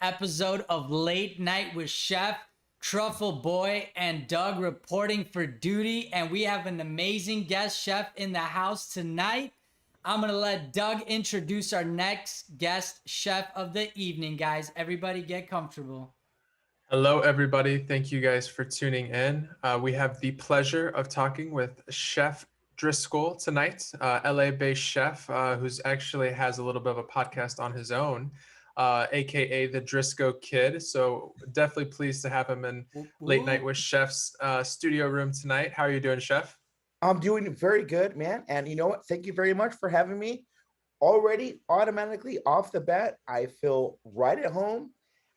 episode of Late Night with Chef Truffle Boy and Doug reporting for duty. And we have an amazing guest chef in the house tonight. I'm going to let Doug introduce our next guest chef of the evening, guys. Everybody get comfortable. Hello, everybody. Thank you guys for tuning in. We have the pleasure of talking with Chef Driscoll tonight, LA-based chef who's actually has a little bit of a podcast on his own, aka the Driscoll Kid. So definitely pleased to have him in Whoop, Late Night whoop. with Chef's studio room tonight. How are you doing, Chef? I'm doing very good, man. And you know what? Thank you very much for having me. Already, automatically off the bat, I feel right at home.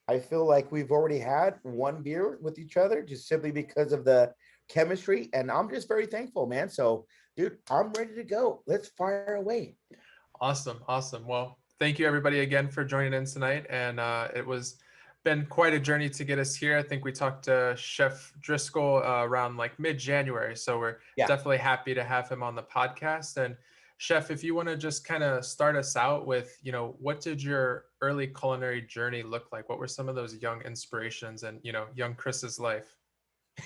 I feel like we've already had one beer with each other just simply because of the chemistry. And I'm just very thankful, man. So, dude, I'm ready to go. Let's fire away. Awesome, awesome. Well, thank you everybody again for joining in tonight, and it was been quite a journey to get us here. I think we talked to Chef Driscoll around like mid-January, so we're Yeah. definitely happy to have him on the podcast. And Chef, if you want to just kind of start us out with, what did your early culinary journey look like? What were some of those young inspirations and, young Chris's life?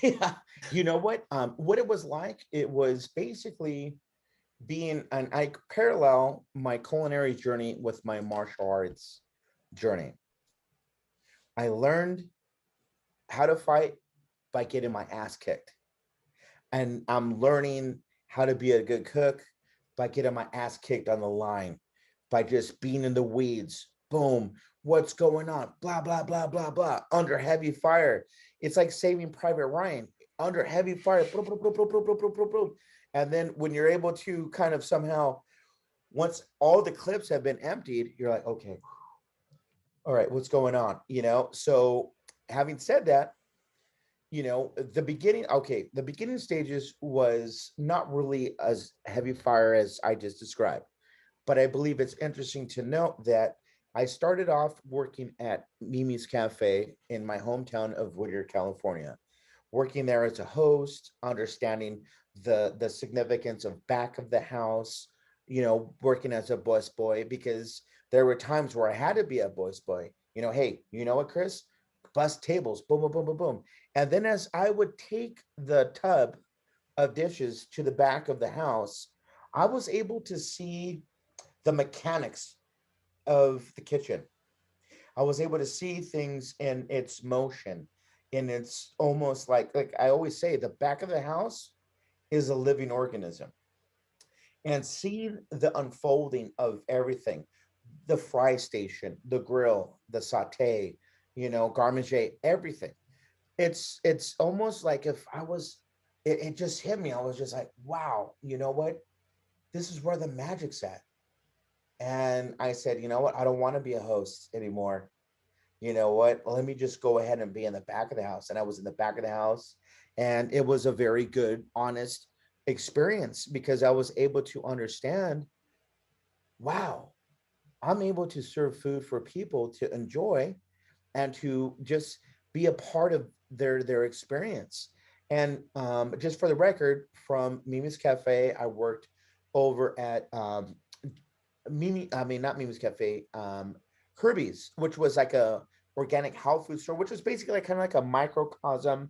Yeah. You know what it was like? It was basically being, and I parallel my culinary journey with my martial arts journey. I learned how to fight by getting my ass kicked. And I'm learning how to be a good cook by getting my ass kicked on the line, by just being in the weeds. Boom. What's going on? Blah, blah, blah, blah, blah. Under heavy fire. It's like Saving Private Ryan. Under heavy fire. Boom, boom, boom, boom, boom, boom, boom, boom, boom. And then when you're able to kind of somehow, once all the clips have been emptied, you're like, okay, all right, what's going on? So having said that, the beginning stages was not really as heavy fire as I just described, but I believe it's interesting to note that I started off working at Mimi's Cafe in my hometown of Whittier, California, working there as a host, understanding the significance of back of the house, working as a busboy, because there were times where I had to be a busboy. Hey, you know what, Chris? Bus tables, boom, boom, boom, boom, boom. And then as I would take the tub of dishes to the back of the house, I was able to see the mechanics of the kitchen. I was able to see things in its motion, and it's almost like I always say, the back of the house is a living organism. And seeing the unfolding of everything, the fry station, the grill, the saute, garmager, everything. It's almost like if I was, it just hit me. I was just like, wow, you know what? This is where the magic's at. And I said, you know what? I don't want to be a host anymore. You know what? Let me just go ahead and be in the back of the house. And I was in the back of the house, and it was a very good, honest experience because I was able to understand, wow, I'm able to serve food for people to enjoy and to just be a part of their experience. And just for the record, from Mimi's Cafe, I worked over at not Mimi's Cafe, Kirby's, which was like a organic health food store, which was basically like kind of like a microcosm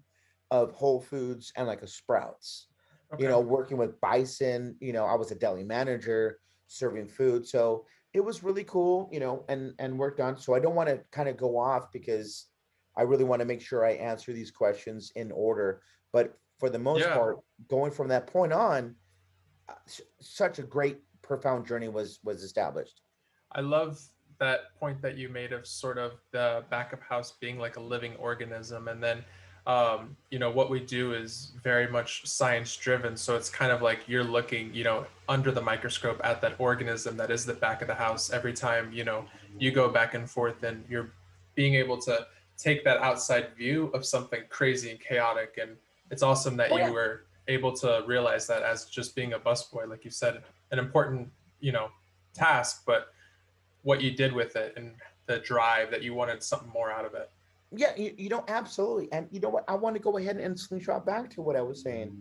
of Whole Foods and like a Sprouts. Okay. Working with Bison, I was a deli manager serving food. So it was really cool, and worked on. So I don't want to kind of go off because I really want to make sure I answer these questions in order. But for the most Yeah. part, going from that point on, such a great, profound journey was established. I love that point that you made of sort of the backup house being like a living organism. And then, what we do is very much science driven. So it's kind of like you're looking, under the microscope at that organism that is the back of the house every time, you go back and forth and you're being able to take that outside view of something crazy and chaotic. And it's awesome that Oh you yeah. were able to realize that as just being a busboy, like you said, an important, task, but what you did with it and the drive that you wanted something more out of it. Yeah, absolutely. And you know what? I want to go ahead and slingshot back to what I was saying.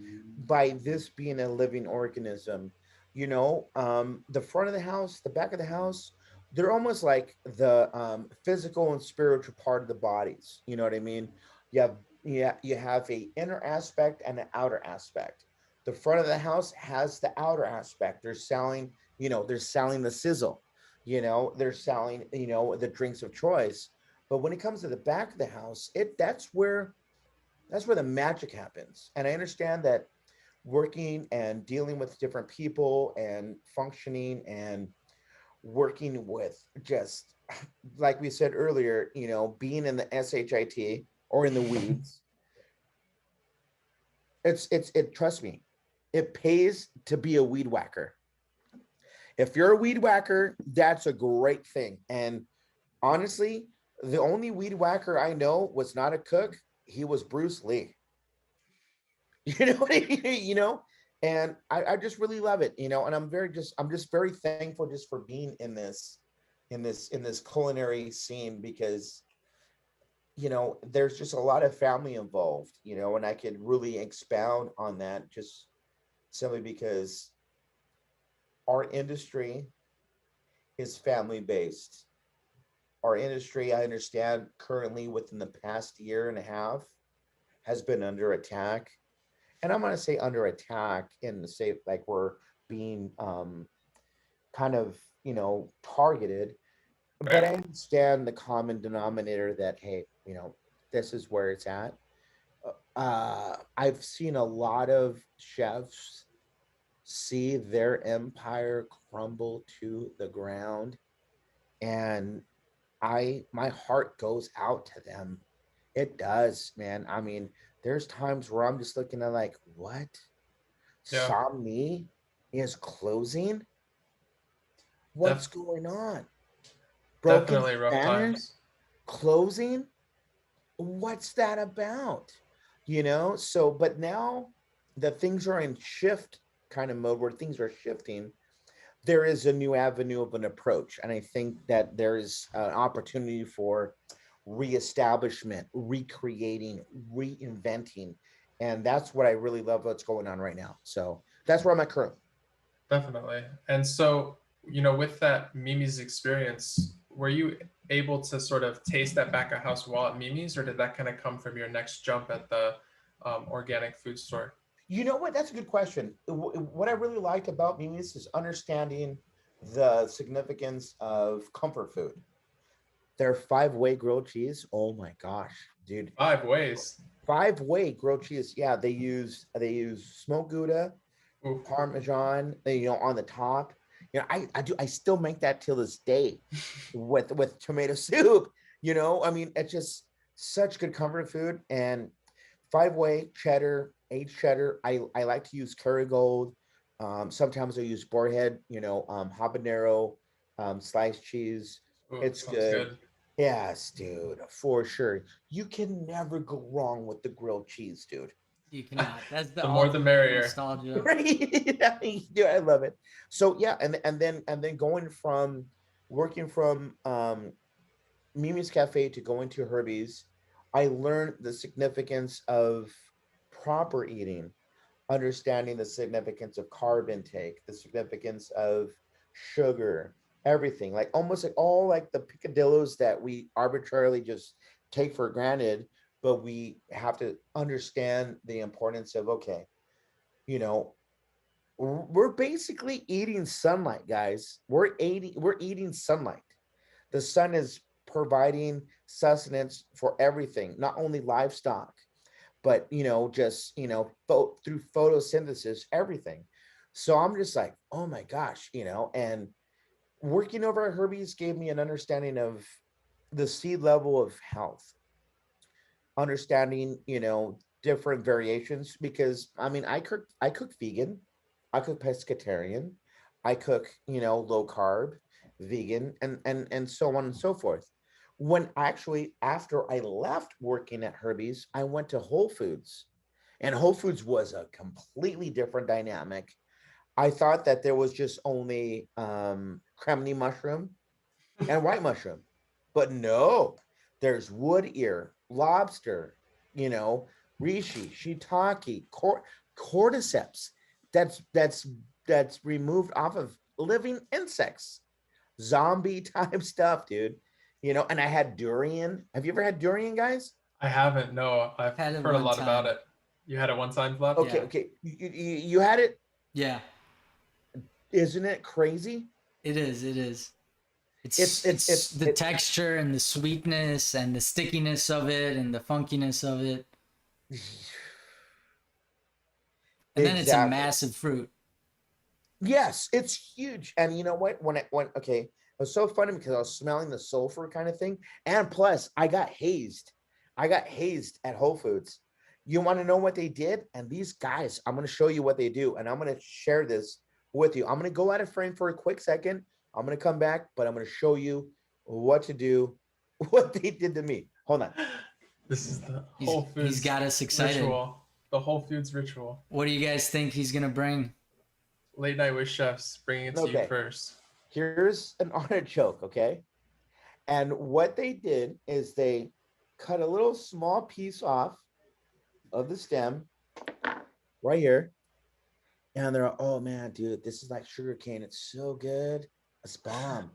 By this being a living organism, the front of the house, the back of the house, they're almost like the physical and spiritual part of the bodies. You know what I mean? You have you have a inner aspect and an outer aspect. The front of the house has the outer aspect. They're selling, they're selling the sizzle. They're selling, the drinks of choice. But when it comes to the back of the house, that's where the magic happens. And I understand that working and dealing with different people and functioning and working with just like we said earlier, being in the shit or in the weeds, it trust me, it pays to be a weed whacker. If you're a weed whacker, that's a great thing. And honestly, the only weed whacker I know was not a cook. He was Bruce Lee. You know what I mean? And I just really love it, and I'm just very thankful just for being in this culinary scene, because there's just a lot of family involved, and I could really expound on that just simply because our industry is family based. Our industry, I understand, currently within the past year and a half has been under attack. And I'm going to say under attack in the say like we're being kind of, targeted. But Right. I understand the common denominator that, hey, this is where it's at. I've seen a lot of chefs see their empire crumble to the ground, and my heart goes out to them. It does, man. I mean, there's times where I'm just looking at like, what? Yeah. Somni is closing? What's Def- going on? Broken Definitely rough Standard times. closing? What's that about? So but now that things are in shift kind of mode where things are shifting, there is a new avenue of an approach. And I think that there is an opportunity for reestablishment, recreating, reinventing. And that's what I really love what's going on right now. So that's where I'm at currently. Definitely. And so, with that Mimi's experience, were you able to sort of taste that back of house while at Mimi's, or did that kind of come from your next jump at the organic food store? You know what? That's a good question. What I really liked about Mimi's is understanding the significance of comfort food. Their five-way grilled cheese. Oh my gosh, dude. 5 ways. Five-way grilled cheese. Yeah, they use smoked Gouda, Ooh. Parmesan, on the top. I still make that till this day with tomato soup. I mean, it's just such good comfort food. And five-way cheddar, aged cheddar. I like to use Kerrygold. Sometimes I use Boarhead, habanero, sliced cheese. Ooh, It's sounds good. good. Yes, dude, for sure. You can never go wrong with the grilled cheese, dude. You cannot. That's the The more the ultimate merrier. nostalgia. Right? Dude, I love it. So yeah, and then going from working from Mimi's Cafe to going to Herbie's, I learned the significance of proper eating, understanding the significance of carb intake, the significance of sugar, everything. Like almost like all like the picadillos that we arbitrarily just take for granted, but we have to understand the importance of, okay, you know, we're basically eating sunlight, guys. We're eating sunlight. The sun is providing sustenance for everything, not only livestock, but just through photosynthesis, everything. So I'm just like, oh my gosh, and working over at Herbie's gave me an understanding of the seed level of health, understanding different variations, because I mean I cook vegan, I cook pescatarian, I cook low carb, vegan, and so on and so forth. When actually after I left working at Herbie's, I went to Whole Foods, and Whole Foods was a completely different dynamic. I thought that there was just only cremini mushroom and white mushroom. But no, there's wood ear, lobster, you know, reishi, shiitake, cordyceps. That's that's removed off of living insects. zombie type stuff, dude. And I had durian. Have you ever had durian, guys? I haven't. No, I've Had it heard a one lot about time. it. You had it one time, Vlad? Okay, Yeah. okay. You had it. Yeah, Isn't it crazy? it is. It is. It's it's It's it's the it texture and the sweetness and the stickiness of it and the funkiness of it. And then it's a exactly. massive fruit. Yes, it's huge. And you know what? Okay, it was so funny because I was smelling the sulfur kind of thing. And plus, I got hazed. I got hazed at Whole Foods. You want to know what they did? And these guys, I'm going to show you what they do. And I'm going to share this with you. I'm going to go out of frame for a quick second. I'm going to come back, but I'm going to show you what to do, what they did to me. Hold on. This is the He's, Whole Foods he's got us excited. ritual. The Whole Foods ritual. What do you guys think he's gonna bring? Late night with chefs, bringing it to you Okay. first. Here's an artichoke, okay? And what they did is they cut a little small piece off of the stem right here. And they're, oh man, dude, this is like sugar cane. It's so good. It's bomb.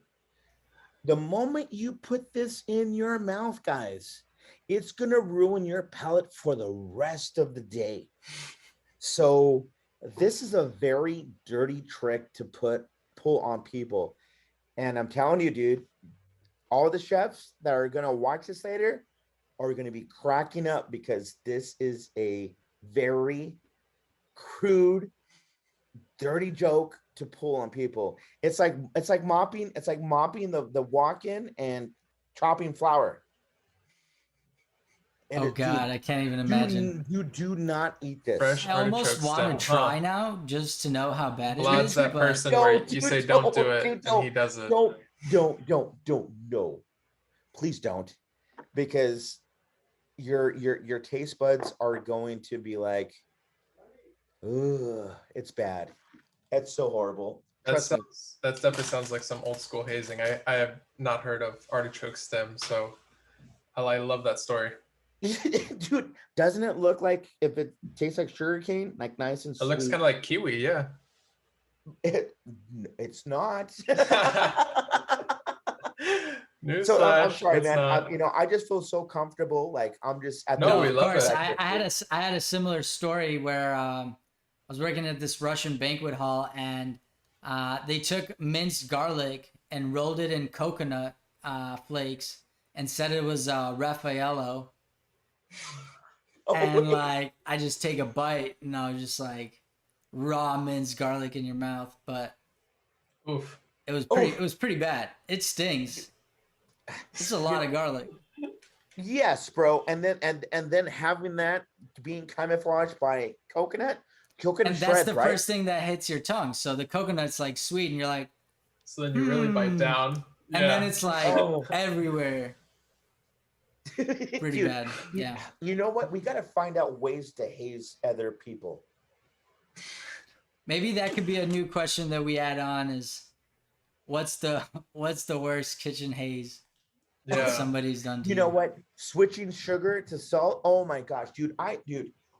The moment you put this in your mouth, guys, it's going to ruin your palate for the rest of the day. So this is a very dirty trick to pull on people. And I'm telling you, dude, all the chefs that are going to watch this later are going to be cracking up because this is a very crude, dirty joke to pull on people. It's like mopping the walk-in and chopping flour. And Oh God, I can't even imagine. you do not eat this. Fresh I almost artichoke want to stem, try huh? now just to know how bad it Vlad's is. that but person where you say don't do it, dude, and he does it. Don't, no. Please don't. Because your taste buds are going to be like, ugh, it's bad. It's so horrible. That Trust me. definitely sounds like some old school hazing. I have not heard of artichoke stem, so I love that story. Dude, doesn't it look like if it tastes like sugar cane, like nice and It sweet? looks kind of like kiwi, yeah. It's not. Newsflash, So I'm sorry, it's man. not. I just feel so comfortable. Like I'm just at No, No, we of love course. it. I had a similar story where I was working at this Russian banquet hall, and they took minced garlic and rolled it in coconut flakes and said it was Raffaello. And like I just take a bite and I was just like raw minced garlic in your mouth, but Oof. it was pretty bad. It stings. It's a lot of garlic. Yes, bro. And then having that being camouflaged by coconut And that's shreds, the right? first thing that hits your tongue. So the coconut's like sweet and you're like, So then you really bite down. and then it's like Oh. everywhere. Pretty Dude, bad. Yeah. You know what? We got to find out ways to haze other people. Maybe that could be a new question that we add on is what's the worst kitchen haze that Yeah. somebody's done to You know what? Switching sugar to salt. Oh my gosh, dude.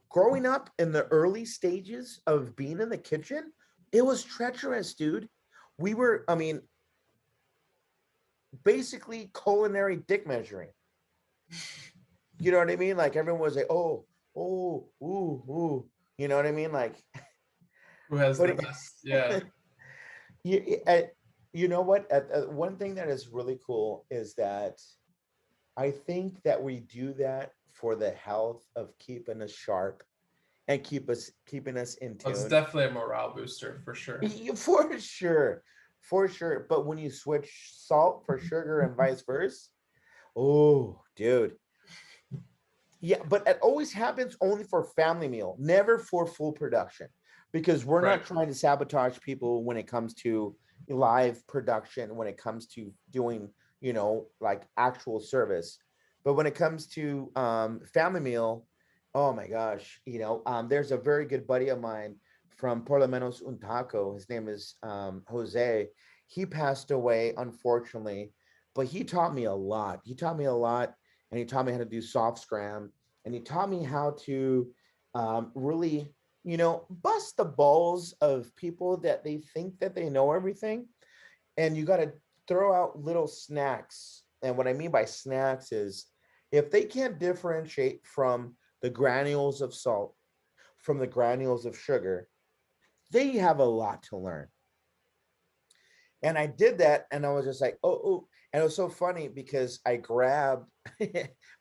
Growing up in the early stages of being in the kitchen, it was treacherous, dude. We were, basically culinary dick measuring. You know what I mean? Like everyone was like, oh, ooh. You know what I mean? Like Who has the best? Yeah. you know what? One thing that is really cool is that I think that we do that for the health of keeping us sharp and keeping us in tune. It's definitely a morale booster for sure. For sure. But when you switch salt for sugar and vice versa, oh, dude. Yeah, but it always happens only for family meal, never for full production, because we're not trying to sabotage people when it comes to live production, when it comes to doing, like actual service. But when it comes to family meal, oh my gosh, there's a very good buddy of mine from Por lo menos un taco. His name is Jose. He passed away, unfortunately, but he taught me a lot. And he taught me how to do soft scram, and he taught me how to really, bust the balls of people that they think that they know everything. And you got to throw out little snacks. And what I mean by snacks is if they can't differentiate from the granules of salt, from the granules of sugar, they have a lot to learn. And I did that, and I was just like, oh. And it was so funny because I grabbed,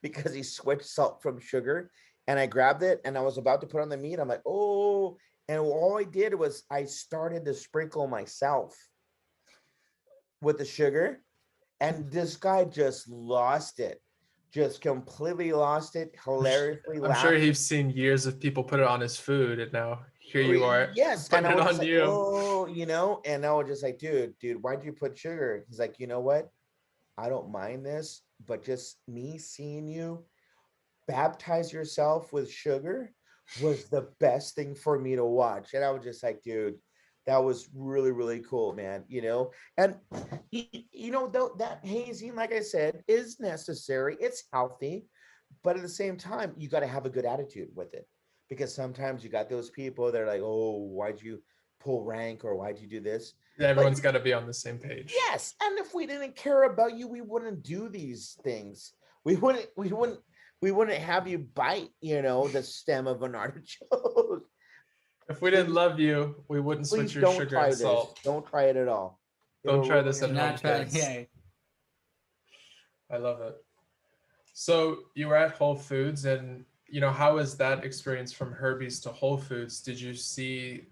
because he switched salt from sugar, and I grabbed it, and I was about to put on the meat. I'm like, oh. And all I did was I started to sprinkle myself with the sugar, and this guy just lost it, just completely lost it, hilariously I'm sure laughed. he's seen years of people put it on his food, and now here you are Yes, and putting I it was just on like, you. oh, and I was just like, dude, why'd you put sugar? He's like, you know what? I don't mind this, but just me seeing you baptize yourself with sugar was the best thing for me to watch. And I was just like, dude, that was really, really cool, man. And though that hazing, like I said, is necessary. It's healthy, but at the same time, you got to have a good attitude with it, because sometimes you got those people that are like, oh, why'd you pull rank, or why'd you do this? Yeah, But everyone's got to be on the same page. yes, and if we didn't care about you, we wouldn't do these things. We wouldn't have you bite, the stem of an artichoke. If we didn't Please, love you, we wouldn't please switch your don't sugar try and this. salt. Don't try it at all. Don't It'll try ruin this at Do your home, not try. kids. Yeah. I love it. So you were at Whole Foods, and how was that experience from Herbie's to Whole Foods? Did you see,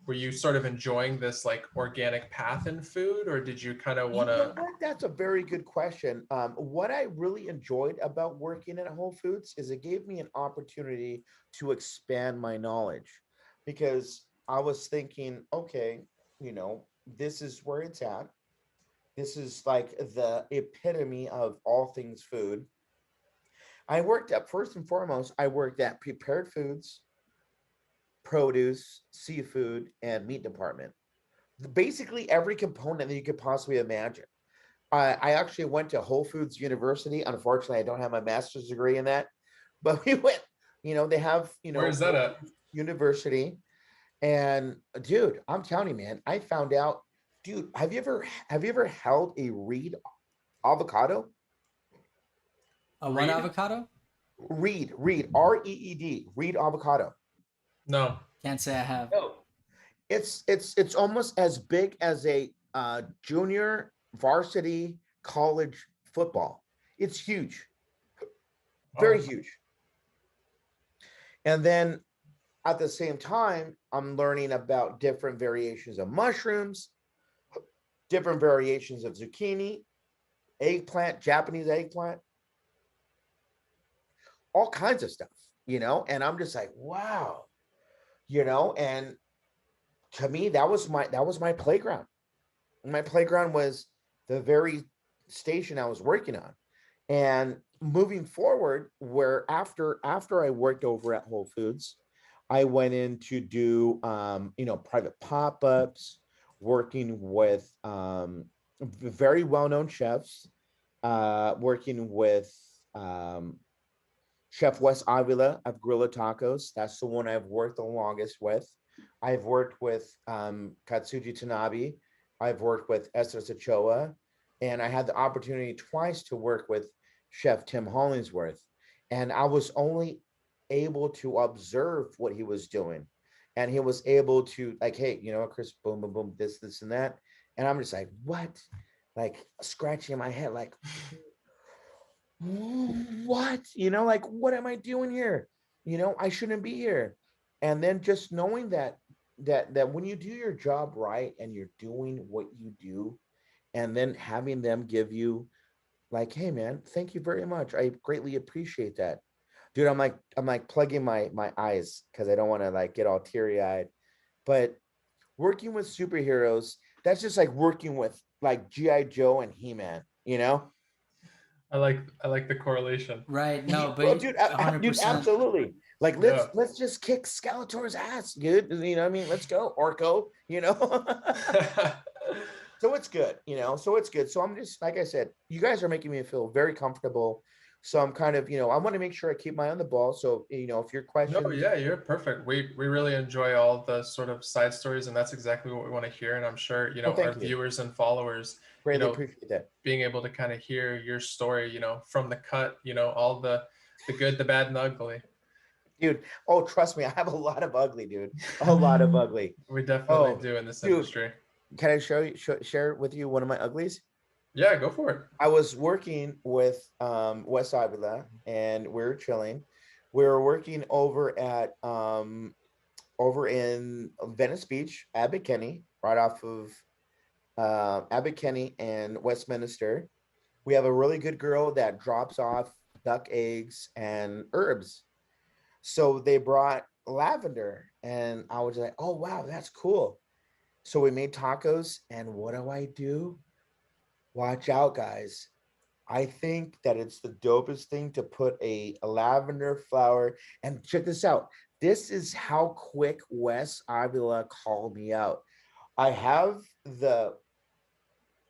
were you sort of enjoying this like organic path in food, or did you kind of You want know to? what? That's a very good question. What I really enjoyed about working at Whole Foods is it gave me an opportunity to expand my knowledge, because I was thinking, okay, this is where it's at. This is like the epitome of all things food. First and foremost, I worked at prepared foods, produce, seafood, and meat department. Basically every component that you could possibly imagine. I actually went to Whole Foods University. Unfortunately, I don't have my master's degree in that, but we went. They have Where's that Whole at? Foods University, and dude, I'm telling you, man, I found out. Dude, have you ever held a Reed avocado? A what Reed? avocado? Reed, Reed, Reed avocado. No. Can't say I have. No, it's almost as big as a junior varsity college football. It's huge, very Oh, huge. And then at the same time, I'm learning about different variations of mushrooms, different variations of zucchini, eggplant, Japanese eggplant, all kinds of stuff, and I'm just like, wow, and to me, that was my playground. My playground was the very station I was working on. And moving forward, where after I worked over at Whole Foods, I went in to do private pop-ups, working with very well-known chefs, working with Chef Wes Avila of Gorilla Tacos. That's the one I've worked the longest with. I've worked with Katsuji Tanabe. I've worked with Esther Sachoa. And I had the opportunity twice to work with Chef Tim Hollingsworth. And I was only able to observe what he was doing. And he was able to, like, hey, Chris, boom, boom, boom, this, and that. And I'm just like, what? Like scratching my head, like, what? Like, what am I doing here? I shouldn't be here. And then just knowing that when you do your job right and you're doing what you do, and then having them give you like, hey man, thank you very much, I greatly appreciate that, dude. I'm like plugging my eyes because I don't want to like get all teary-eyed. But working with superheroes, that's just like working with like GI Joe and He-Man. I like the correlation. Right. No, Well, but dude, 100%. absolutely. Like, Yeah. let's just kick Skeletor's ass, dude. You know what I mean? Let's go, Orko. So it's good. So it's good. So I'm just, like I said, you guys are making me feel very comfortable. So I'm kind of, I want to make sure I keep my eye on the ball. So, if your No, questions, yeah, you're perfect. We really enjoy all the sort of side stories, and that's exactly what we want to hear. And I'm sure, well, our thank you. viewers and followers, Greatly appreciate that. being able to kind of hear your story, from the cut, all the good, the bad, and the ugly. Dude, oh, trust me, I have a lot of ugly, dude. A lot of ugly. We definitely Oh, do in this dude, industry. can I share with you one of my uglies? Yeah, go for it. I was working with West Avila, and we were chilling. We were working over in Venice Beach, Abbot Kinney, right off of Abbot Kinney and Westminster. We have a really good girl that drops off duck eggs and herbs. So they brought lavender, and I was like, "Oh wow, that's cool." So we made tacos, and what do? Watch out, guys. I think that it's the dopest thing to put a lavender flower. And check this out. This is how quick Wes Avila called me out. I have the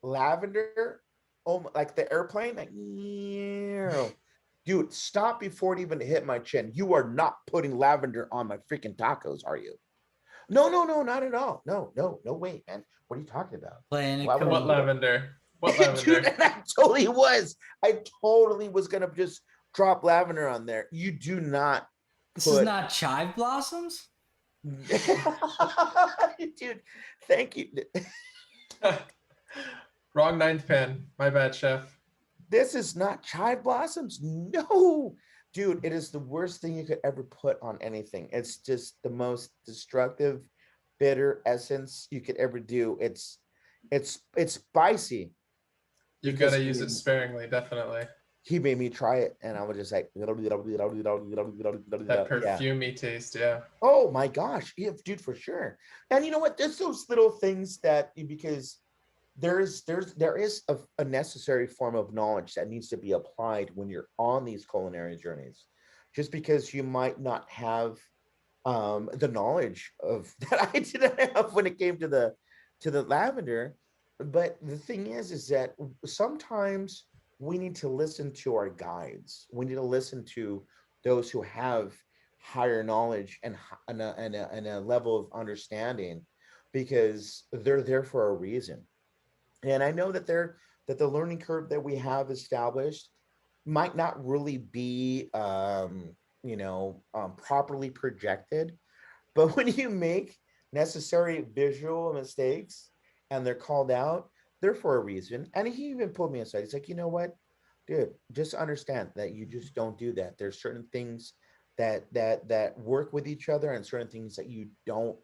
lavender, oh, like the airplane, like, dude, stop before it even hit my chin. You are not putting lavender on my freaking tacos, are you? No, no, no, not at all. No, no, no, wait, man. What are you talking about? Playing it Why would I cool. What do that? lavender? What Dude, lavender? and I totally was. I totally was gonna just drop lavender on there. You do not This is put, not chive blossoms. dude. Thank you. Wrong ninth pen. My bad, chef. This is not chive blossoms. No, dude, it is the worst thing you could ever put on anything. It's just the most destructive, bitter essence you could ever do. It's spicy You because gotta use it sparingly, definitely. he made me try it, and I was just like, That yeah. perfumey taste, yeah. Oh my gosh, yeah, dude, for sure. And you know what? There's those little things that because there is a necessary form of knowledge that needs to be applied when you're on these culinary journeys. Just because you might not have the knowledge of that I didn't have when it came to the lavender. But the thing is that sometimes we need to listen to our guides. We need to listen to those who have higher knowledge and a level of understanding, because they're there for a reason. And I know that the learning curve that we have established might not really be properly projected, but when you make necessary visual mistakes and they're called out, they're for a reason. And he even pulled me aside. He's like, you know what, dude, just understand that you just don't do that. There's certain things that work with each other, and certain things that you don't,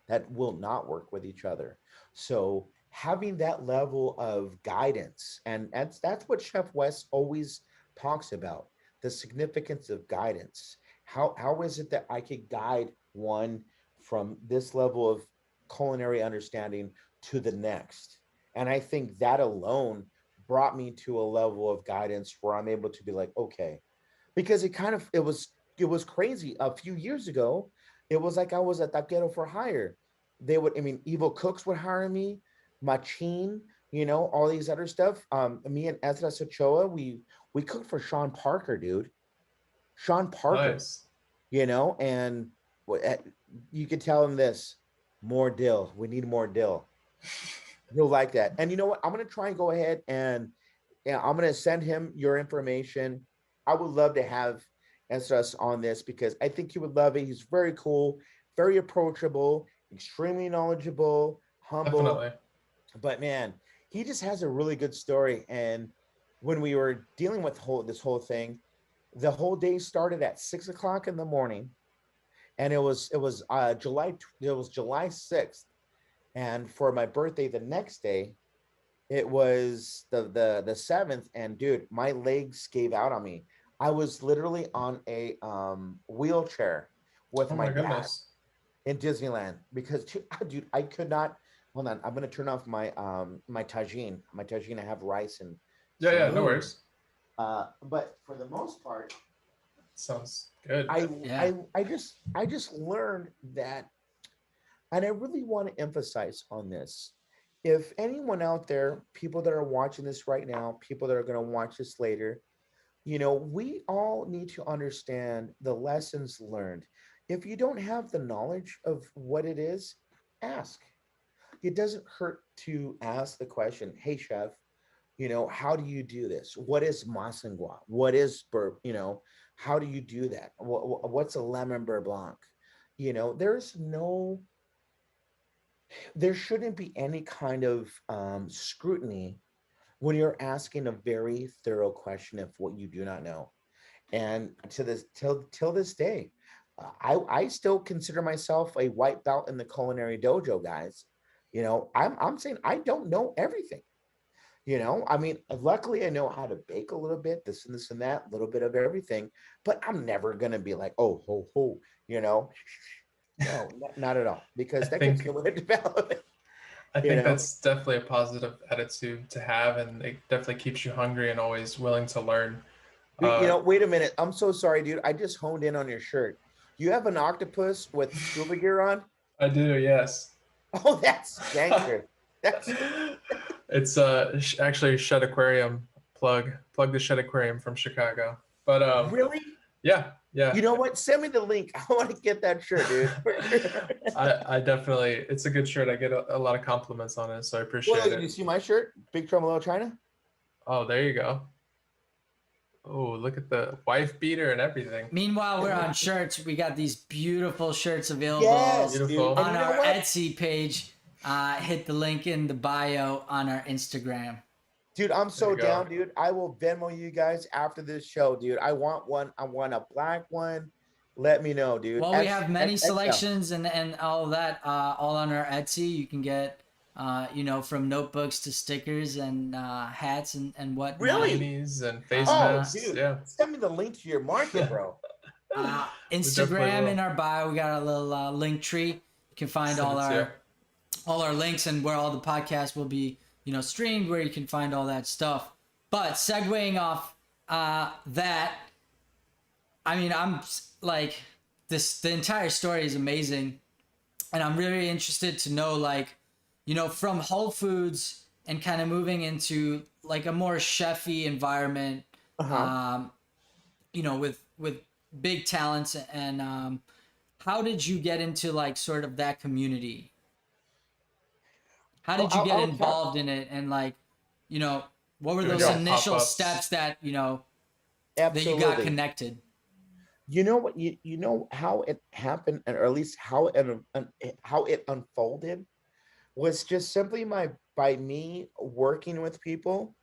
that will not work with each other. So having that level of guidance, and that's what Chef West always talks about, the significance of guidance. How is it that I could guide one from this level of culinary understanding to the next? And I think that alone brought me to a level of guidance where I'm able to be like, okay, because it was crazy. A few years ago, it was like I was a taquero for hire. Evil cooks would hire me, Machine, all these other stuff. Me and Ezra Sochoa, we cooked for Sean Parker, dude. Sean Parker, Nice. and you could tell him this: more dill. We need more dill. He'll like that. And you know what? I'm gonna try and go ahead and, yeah, I'm gonna send him your information. I would love to have Esras on this because I think he would love it. He's very cool, very approachable, extremely knowledgeable, humble. Definitely. But man, he just has a really good story. And when we were dealing with this whole thing, the whole day started at 6 o'clock in the morning, and it was July 6th. And for my birthday the next day, it was the 7th, and dude, my legs gave out on me. I was literally on a wheelchair with Oh my my dad goodness. in Disneyland because dude, I could not. Hold on, I'm gonna turn off my tagine. My tagine, I have rice and Yeah, some yeah, no noodles. worries. But for the most part, Sounds good. I Yeah. I just learned that, and I really want to emphasize on this. If anyone out there, people that are watching this right now, people that are going to watch this later, We all need to understand the lessons learned. If you don't have the knowledge of what it is, ask. It doesn't hurt to ask the question, hey, chef, how do you do this? What is masangua? What is burp? How do you do that? What's a lemon beurre blanc? There's no, there shouldn't be any kind of scrutiny when you're asking a very thorough question of what you do not know. And to this till this day, I still consider myself a white belt in the culinary dojo, guys. I'm saying I don't know everything. I mean, luckily I know how to bake a little bit, this and that, a little bit of everything, but I'm never gonna be like, oh, ho, ho, you know. No, not at all, I because that gets think in the way of development, I you think know. that's definitely a positive attitude to have, and it definitely keeps you hungry and always willing to learn. Uh, Wait a minute. I'm so sorry, dude. I just honed in on your shirt. You have an octopus with scuba gear on? I do, yes. Oh, that's gangster. That's It's actually Shed Aquarium plug the Shed Aquarium from Chicago. But really. yeah, yeah. You know what? Send me the link. I want to get that shirt, dude. I definitely, it's a good shirt. I get a lot of compliments on it, so I Well, appreciate you it. see my shirt? Big Trouble in Little China? Oh, there you go. Oh, look at the wife beater and everything. Meanwhile, we're on shirts. We got these beautiful shirts available Yes, dude. Beautiful. And on you know our what? Etsy page. Hit the link in the bio on our Instagram. Dude, I'm There so you go. down, dude. I will Venmo you guys after this show, dude. I want one. I want a black one. Let me know, dude. Well, we have many XL. selections and all of that all on our Etsy. You can get, from notebooks to stickers and hats and whatnot. Really? Beanies and face Oh, masks. dude. Yeah. Send me the link to your market, bro. We definitely Instagram in will. our bio, we got a little link tree. You can find Send it to you. all our links and where all the podcasts will be, streamed, where you can find all that stuff. But segueing off that, I mean, I'm like, the entire story is amazing, and I'm really interested to know, like, from Whole Foods and kind of moving into like a more chefy environment, Uh-huh. um, with big talents, and how did you get into like sort of that community? How I'll, did you I'll, get I'll tell. involved in it, and like, you know, what were Doing those little Yeah, initial pop-ups. steps that that you got absolutely. connected? You know what? You know how it happened, and or at least how it unfolded was just simply by me working with people.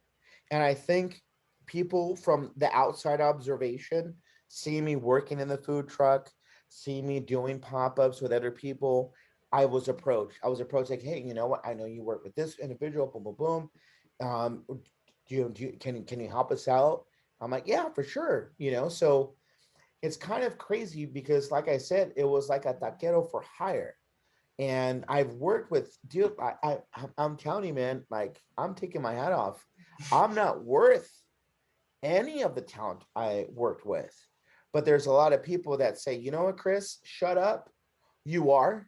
And I think people from the outside observation see me working in the food truck, see me doing pop-ups with other people. I was approached like, hey, you know what? I know you work with this individual, boom, boom, boom. Can you help us out? I'm like, yeah, for sure. So it's kind of crazy because, like I said, it was like a taquero for hire. And I've worked with, dude, I'm telling you, man, like I'm taking my hat off. I'm not worth any of the talent I worked with. But there's a lot of people that say, you know what, Chris, shut up. You are.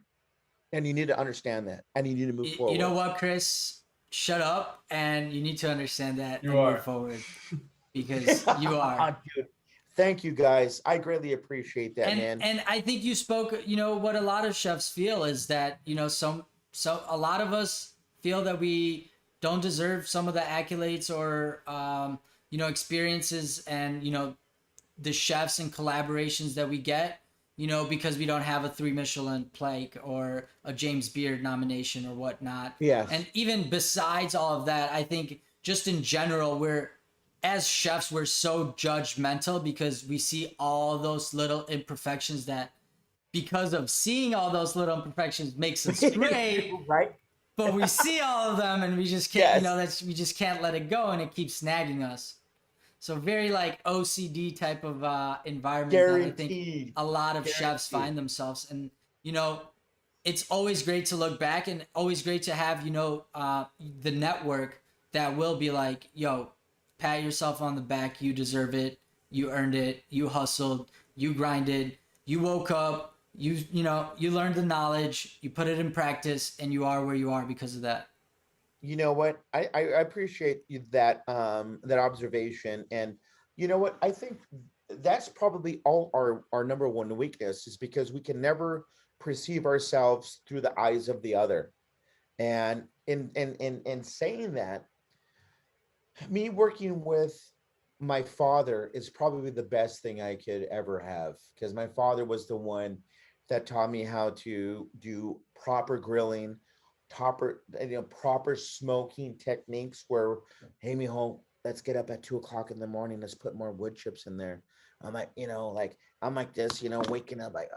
And you need to understand that. And you need to move You know forward. what, Chris? Shut up, and you need to understand that You and move are. forward, because you are. Dude, thank you guys. I greatly appreciate that, and man. and I think you spoke. What a lot of chefs feel is that a lot of us feel that we don't deserve some of the accolades or experiences, and the chefs and collaborations that we get, because we don't have a 3 Michelin plaque or a James Beard nomination or whatnot. And Yes. even besides all of that, I think just in general, as chefs, we're so judgmental because we see all those little imperfections that, because of seeing all those little imperfections, makes us great. Right? But we see all of them and we just can't, Yes. we just can't let it go, and it keeps snagging us. So very like OCD type of environment that I think Guaranteed. a lot of chefs Guaranteed. find themselves. And you know, it's always great to look back, and always great to have the network that will be like, yo, pat yourself on the back. You deserve it. You earned it. You hustled. You grinded. You woke up. You learned the knowledge. You put it in practice, and you are where you are because of that. You know what? I appreciate that observation. And You know what? I think that's probably all our number one weakness is because we can never perceive ourselves through the eyes of the other. And in saying that, me working with my father is probably the best thing I could ever have because my father was the one that taught me how to do proper grilling, proper smoking techniques where, hey, mijo, let's get up at 2 o'clock in the morning. Let's put more wood chips in there. I'm like, like I'm like this, waking up like,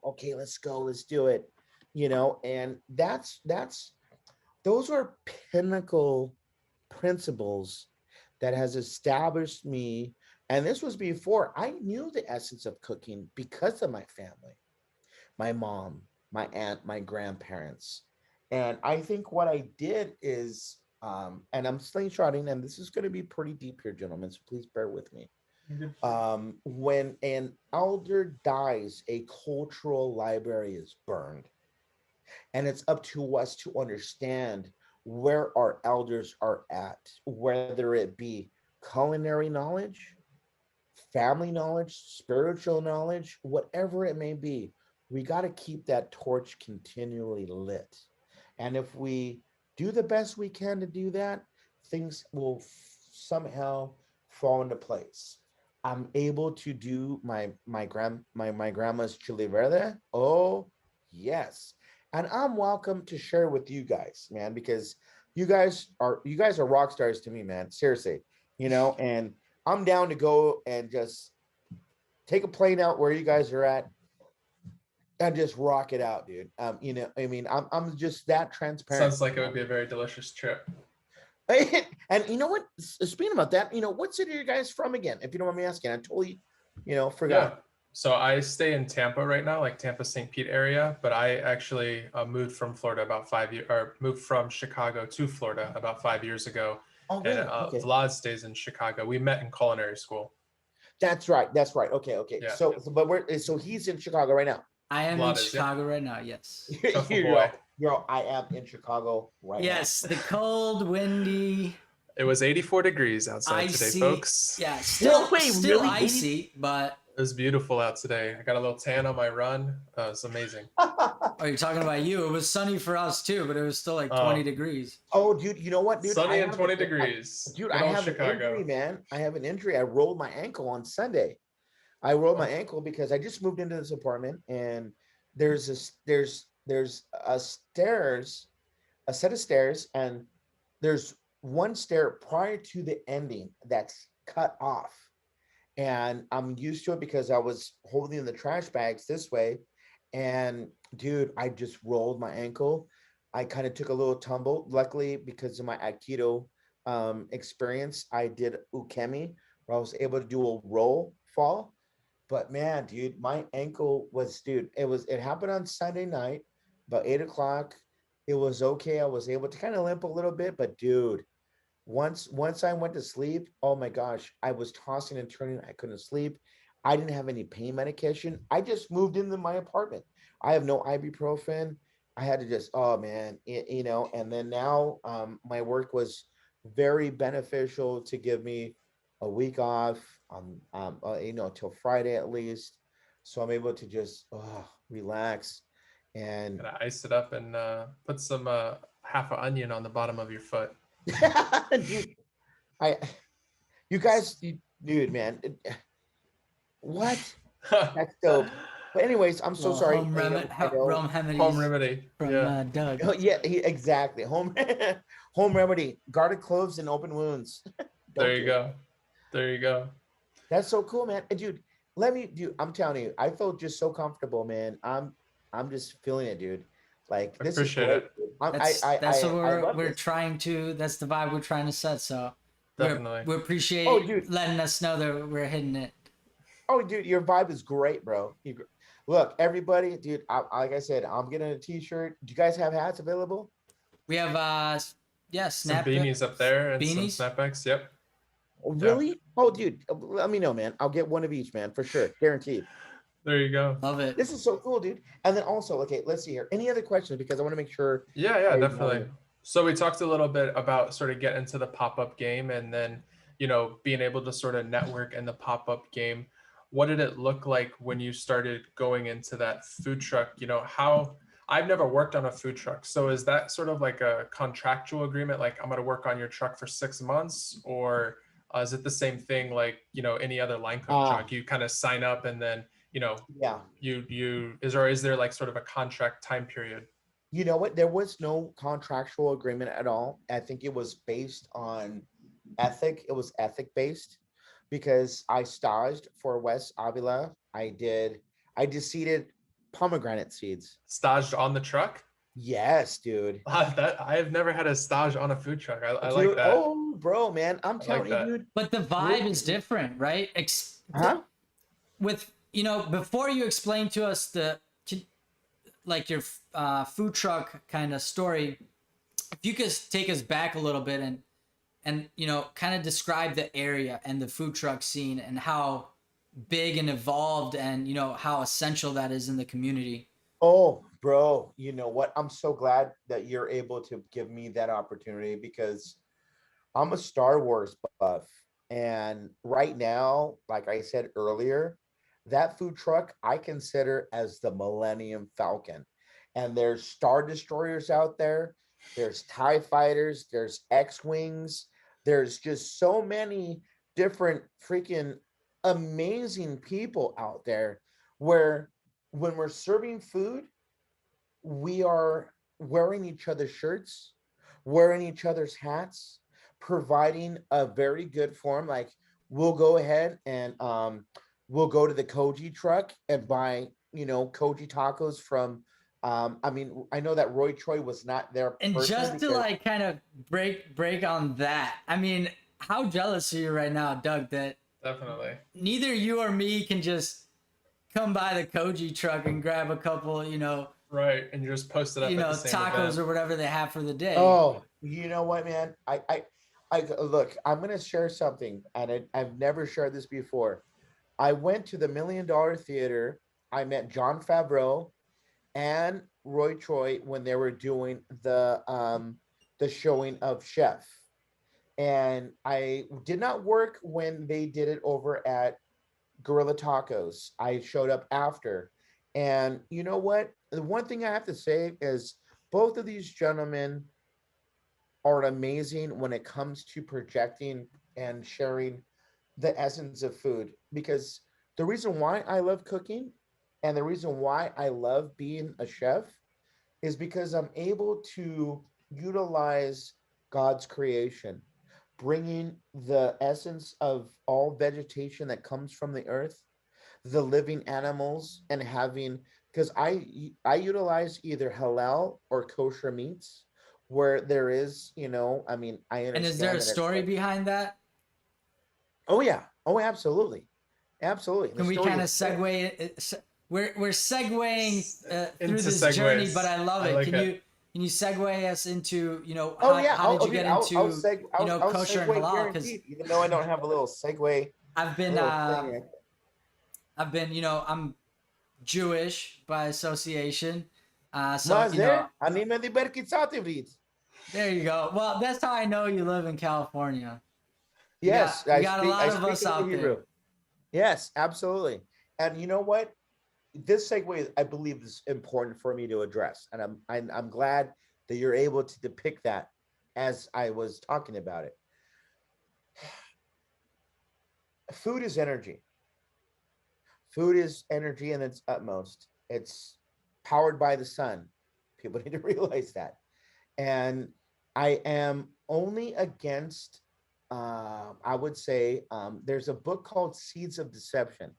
okay, let's go, let's do it, and that's those are pinnacle principles that has established me. And this was before I knew the essence of cooking because of my family, my mom, my aunt, my grandparents. And I think what I did is, and I'm slingshotting, and this is going to be pretty deep here, gentlemen, so please bear with me. When an elder dies, a cultural library is burned. And it's up to us to understand where our elders are at, whether it be culinary knowledge, family knowledge, spiritual knowledge, whatever it may be. We got to keep that torch continually lit. And if we do the best we can to do that, things will somehow fall into place. I'm able to do my grandma's chili verde. Oh, yes. And I'm welcome to share with you guys, man, because you guys are rock stars to me, man. Seriously, and I'm down to go and just take a plane out where you guys are at and just rock it out, dude. I'm just that transparent. Sounds like it would be a very delicious trip. And you know what? Speaking about that, what city are you guys from again? If you don't mind me asking, I totally, forgot. Yeah. So I stay in Tampa right now, like Tampa, St. Pete area, but I actually moved from Florida about 5 years, or moved from Chicago to Florida about 5 years ago. Oh, good. And Okay. Vlad stays in Chicago. We met in culinary school. That's right. Okay. Yeah. So he's in Chicago right now. I am Vlad in Chicago right now. Yes. Girl, I am in Chicago right now. Yes, the cold, windy. It was 84 degrees outside icy, today, folks. Yeah, still really? icy, but it was beautiful out today. I got a little tan on my run. It's amazing. Oh, you're talking about you. It was sunny for us too, but it was still like 20 degrees. Oh, dude, you know what, dude? Sunny and 20 degrees. I have an injury, man. I have an injury. I rolled my ankle on Sunday. I rolled my ankle because I just moved into this apartment, and there's a set of stairs, and there's one stair prior to the ending that's cut off. And I'm used to it because I was holding the trash bags this way. And dude, I just rolled my ankle. I kind of took a little tumble. Luckily, because of my Aikido experience, I did ukemi, where I was able to do a roll fall. But man, dude, my ankle was, it happened on Sunday night, about 8 o'clock. It was okay. I was able to kind of limp a little bit, but dude, once I went to sleep, oh my gosh, I was tossing and turning. I couldn't sleep. I didn't have any pain medication. I just moved into my apartment. I have no ibuprofen. I had to just, oh man, and then now my work was very beneficial to give me a week off, till Friday at least. So I'm able to just relax. And ice it up and put some half an onion on the bottom of your foot. Dude, man, what? That's dope. But anyways, I'm so sorry. Home remedy from Doug. Oh, yeah, exactly. Home remedy: garlic cloves and open wounds. There you go. That's so cool, man. And dude, I'm telling you, I felt just so comfortable, man. I'm just feeling it, dude. Like, this is great. That's what we're trying to. That's the vibe we're trying to set. So definitely, we appreciate letting us know that we're hitting it. Oh, dude, your vibe is great, bro. Look, everybody, dude. Like I said, I'm getting a T-shirt. Do you guys have hats available? We have some beanies up there and some snapbacks. Yep. Really? Yeah. Oh, dude, let me know, man. I'll get one of each, man, for sure, guaranteed. There you go. Love it. This is so cool, dude. And then also, okay, let's see here. Any other questions? Because I want to make sure. Yeah, definitely. So we talked a little bit about sort of getting into the pop-up game, and then, being able to sort of network in the pop-up game. What did it look like when you started going into that food truck? How I've never worked on a food truck. So is that sort of like a contractual agreement? Like I'm going to work on your truck for 6 months, or is it the same thing like, any other line cook truck? You kind of sign up and then, Yeah. is there like sort of a contract time period? You know what? There was no contractual agreement at all. I think it was based on ethic. It was ethic based because I staged for West Avila. I seeded pomegranate seeds. Staged on the truck? Yes, dude. That I have never had a stage on a food truck. I like Dude, that. oh, bro, man. I'm I like telling you, that. dude. But the vibe is different, right? Huh? With, before you explain to us like your food truck kind of story, if you could take us back a little bit and kind of describe the area and the food truck scene and how big and evolved and how essential that is in the community. Oh, bro, you know what? I'm so glad that you're able to give me that opportunity because I'm a Star Wars buff. And right now, like I said earlier, that food truck I consider as the Millennium Falcon. And there's Star Destroyers out there, there's TIE fighters, there's X-Wings, there's just so many different freaking amazing people out there where when we're serving food, we are wearing each other's shirts, wearing each other's hats, providing a very good form. Like we'll go ahead and we'll go to the Koji truck and buy, Koji tacos from I mean, I know that Roy Choi was not there. And just to because, like kind of break on that, I mean, how jealous are you right now, Doug, that Definitely. neither you or me can just come by the Koji truck and grab a couple, Right, and you just post it up at the same tacos event. or whatever they have for the day. oh, you know what, man? I look, I'm gonna share something, and I've never shared this before. I went to the $1 Million Theater. I met John Favreau and Roy Choi when they were doing the showing of Chef. And I did not work when they did it over at Gorilla Tacos. I showed up after. And you know what? The one thing I have to say is both of these gentlemen are amazing when it comes to projecting and sharing the essence of food. Because the reason why I love cooking and the reason why I love being a chef is because I'm able to utilize God's creation, bringing the essence of all vegetation that comes from the earth, the living animals, and having, because I utilize either halal or kosher meats where there is, I mean, I understand. And is there a story behind that? Oh yeah. Oh, absolutely. Absolutely. Can we kind of segue? We're segueing through this segues. journey, but I love it. Like Can you segue us into how did you get into I'll kosher and segue halal? Because guaranteed, even though I don't have a little segue. I've been I'm Jewish by association. So there you go. Well, that's how I know you live in California. Yes, we got a lot of us out there. Yes, absolutely. And you know what? This segue, I believe, is important for me to address, and I'm glad that you're able to depict that as I was talking about it. Food is energy. Food is energy in its utmost. It's powered by the sun. People need to realize that. And I am only against, I would say, there's a book called Seeds of Deception,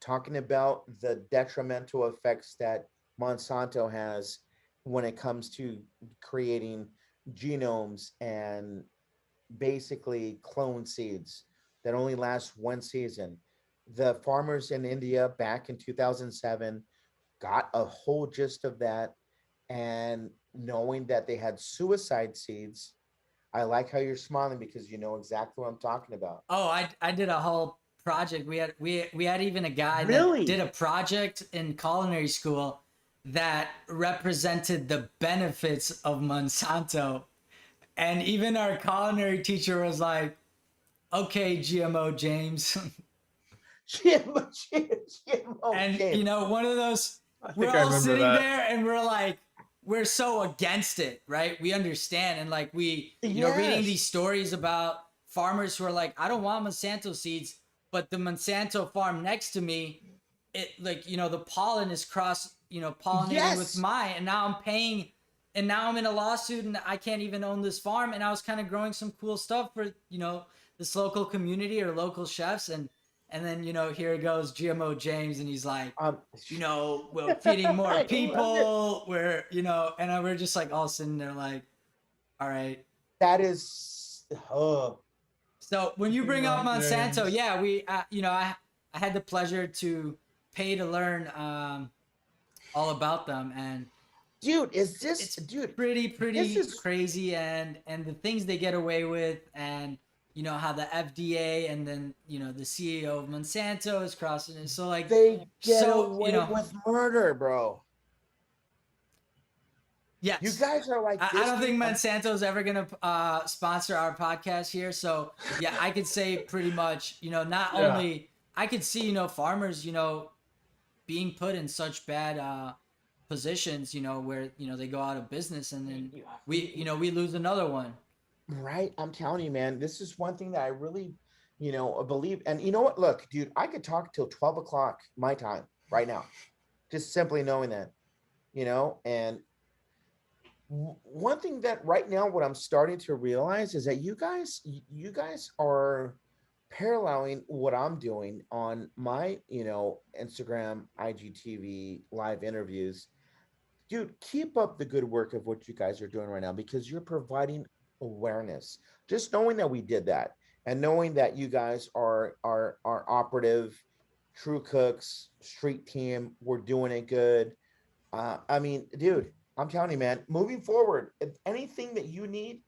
talking about the detrimental effects that Monsanto has when it comes to creating genomes and basically clone seeds that only last one season. The farmers in India back in 2007 got a whole gist of that, and knowing that they had suicide seeds. I like how you're smiling because you know exactly what I'm talking about. Oh, I did a whole project. We had even a guy Really? that did a project in culinary school that represented the benefits of Monsanto. And even our culinary teacher was like, okay, GMO James. GMO And James. one of those, I we're think I all remember sitting that. there and we're like, we're so against it, right? We understand. And like we, reading Yes. these stories about farmers who are like, I don't want Monsanto seeds, but the Monsanto farm next to me, it like, the pollen is cross, pollinating with Yes. mine. And now I'm paying, and now I'm in a lawsuit and I can't even own this farm. And I was kind of growing some cool stuff for, this local community or local chefs. And then, here goes GMO James, and he's like, we're feeding more I love it. people. We're just like all sitting there like, all right. That is, So when you bring up GMO Monsanto, James. yeah, I had the pleasure to pay to learn all about them, and dude, is this, it's dude, pretty this is, crazy, and the things they get away with, and how the FDA and then the CEO of Monsanto is crossing it. So like they get so away with murder, bro. yes, You guys are like, I this don't think dude, Monsanto's ever gonna sponsor our podcast here. So yeah, I could say pretty much, not Yeah. only I could see, farmers, being put in such bad positions, where they go out of business, and then we lose another one. right? I'm telling you, man, this is one thing that I really, believe. And you know what? Look, dude, I could talk till 12 o'clock my time right now, just simply knowing that, and one thing that right now, what I'm starting to realize is that you guys are paralleling what I'm doing on my, Instagram, IGTV, live interviews. Dude, keep up the good work of what you guys are doing right now, because you're providing awareness. Just knowing that we did that, and knowing that you guys are operative, true cooks, street team, we're doing it good. I mean, dude, I'm telling you, man, moving forward, if anything that you need,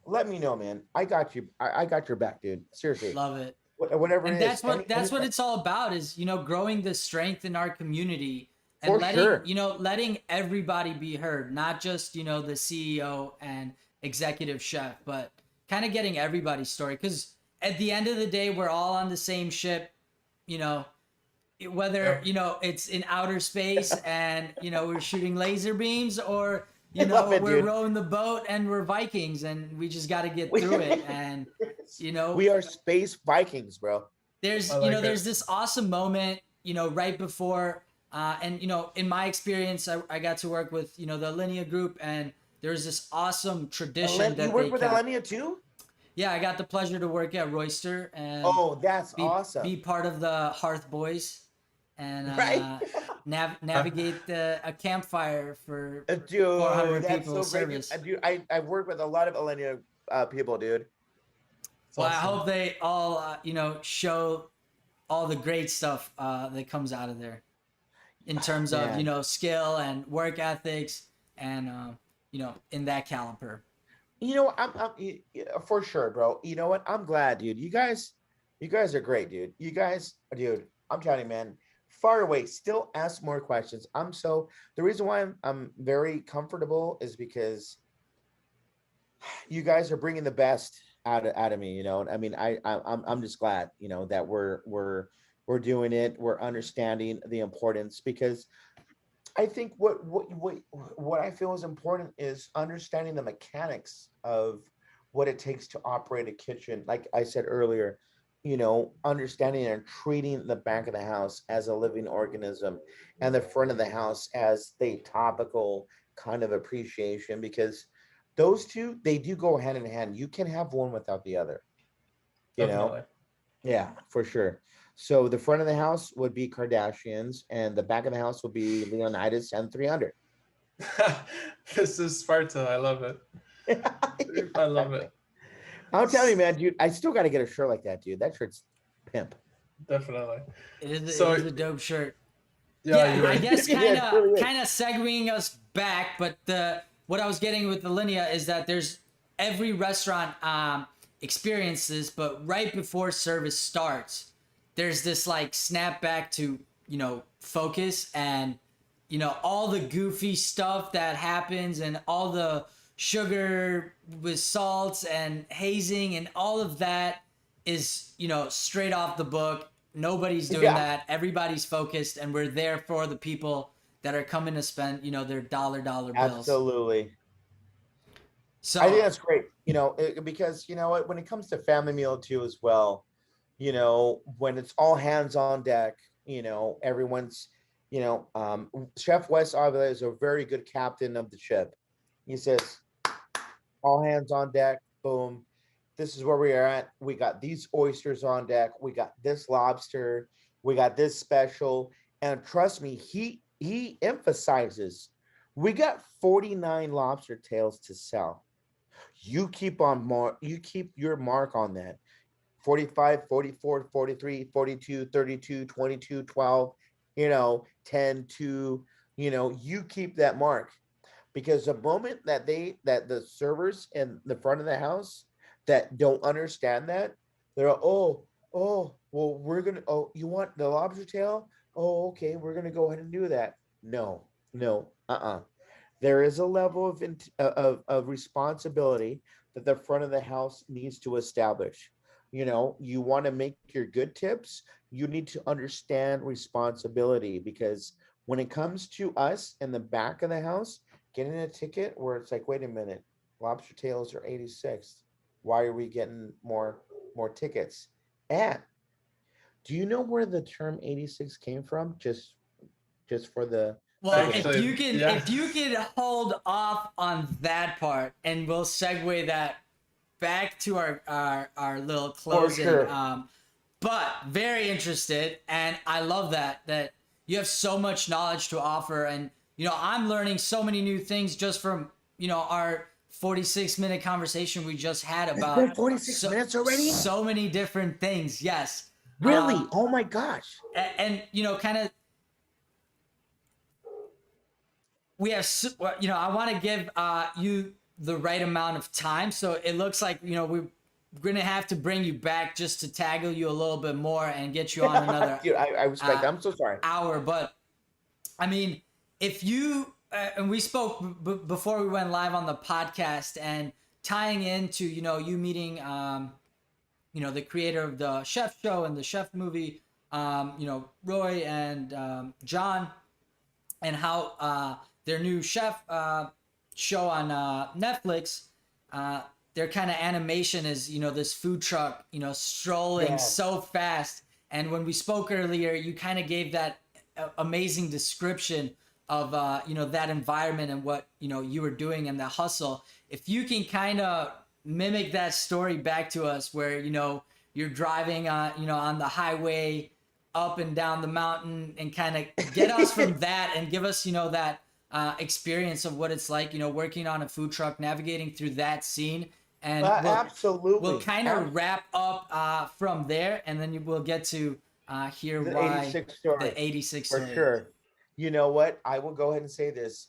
let me know, man. I got you. I got your back, dude. Seriously. Love it. Whatever And it is. that's what it's all about, is growing the strength in our community, and For sure. letting everybody be heard, not just the CEO and executive chef, but kind of getting everybody's story, because at the end of the day we're all on the same ship, you know whether it's in outer space and we're shooting laser beams, or I love it, we're dude. rowing the boat and we're Vikings, and we just got to get through it. And We are space Vikings, bro. there's I like it. there's this awesome moment right before and in my experience, I got to work with the Alinea group, and there's this awesome tradition You that work they with kept. Alenia too? Yeah, I got the pleasure to work at Oyster and Oh, that's be awesome. part of the Hearth Boys, and Right? navigate a campfire for Dude, 400 that's people so great. service. Dude, I've worked with a lot of Alenia people, dude. It's Well, awesome. I hope they all show all the great stuff that comes out of there in terms of Man. skill and work ethics, and in that caliber. For sure, bro. You know what? I'm glad, dude. You guys are great, dude. Dude, I'm telling you, man. Far away. Still ask more questions. The reason why I'm very comfortable is because you guys are bringing the best out of me. I mean, I'm just glad, that we're doing it. We're understanding the importance, because I think what I feel is important is understanding the mechanics of what it takes to operate a kitchen. Like I said earlier, understanding and treating the back of the house as a living organism, and the front of the house as the topical kind of appreciation, because those two, they do go hand in hand. You can have one without the other, you know? Definitely. Yeah, for sure. So the front of the house would be Kardashians, and the back of the house would be Leonidas and 300. This is Sparta. I love it. I love it. I'm telling you, man, dude, I still got to get a shirt like that, dude. That shirt's pimp. Definitely. It is So- a dope shirt. Yeah, you're I right. guess Yeah, it really is. kind of segueing us back, but what I was getting with the Linea is that there's every restaurant experiences, but right before service starts, there's this like snap back to focus, and all the goofy stuff that happens, and all the sugar with salts and hazing and all of that is, straight off the book. Nobody's doing Yeah, that. Everybody's focused, and we're there for the people that are coming to spend, their dollar bills. absolutely. I think So, that's great, because you know what, when it comes to family meal too as well, when it's all hands on deck, everyone's, Chef Wes obviously is a very good captain of the ship. He says, all hands on deck, boom. This is where we are at. We got these oysters on deck. We got this lobster. We got this special. And trust me, he emphasizes we got 49 lobster tails to sell. You keep your mark on that. 45, 44, 43, 42, 32, 22, 12, 10, 2, you keep that mark, because the moment that the servers in the front of the house that don't understand that, they're well, we're gonna, oh, you want the lobster tail, oh, okay, we're gonna go ahead and do that. No, no, there is a level of responsibility that the front of the house needs to establish. You want to make your good tips, you need to understand responsibility, because when it comes to us in the back of the house getting a ticket where it's like, wait a minute, lobster tails are 86. Why are we getting more tickets? And do you know where the term 86 came from? Just for the well, people. if Actually, you can, yeah. if you can hold off on that part, and we'll segue that back to our little For closing. sure. But very interested, and I love that you have so much knowledge to offer, and I'm learning so many new things just from our 46-minute conversation we just had It's about been 46 so minutes already? so many different things. Yes, Really? Oh my gosh. and kind of we have I want to give you the right amount of time, so it looks like we're gonna have to bring you back just to tackle you a little bit more and get you on another Dude, I respect uh, that. I'm so sorry. hour. But I mean, if you and we spoke before we went live on the podcast, and tying into you meeting the creator of the Chef Show and the Chef movie, Roy and John, and how their new chef show on Netflix, their kind of animation is this food truck strolling Yes. so fast. And when we spoke earlier, you kind of gave that amazing description of that environment and what you were doing and the hustle. If you can kind of mimic that story back to us, where you're driving on the highway up and down the mountain, and kind of get us from that and give us that experience of what it's like working on a food truck, navigating through that scene. And we'll Absolutely. kind of wrap up from there, and then we'll get to hear The why 86 the story, 86 for story. sure. You know what? I will go ahead and say this.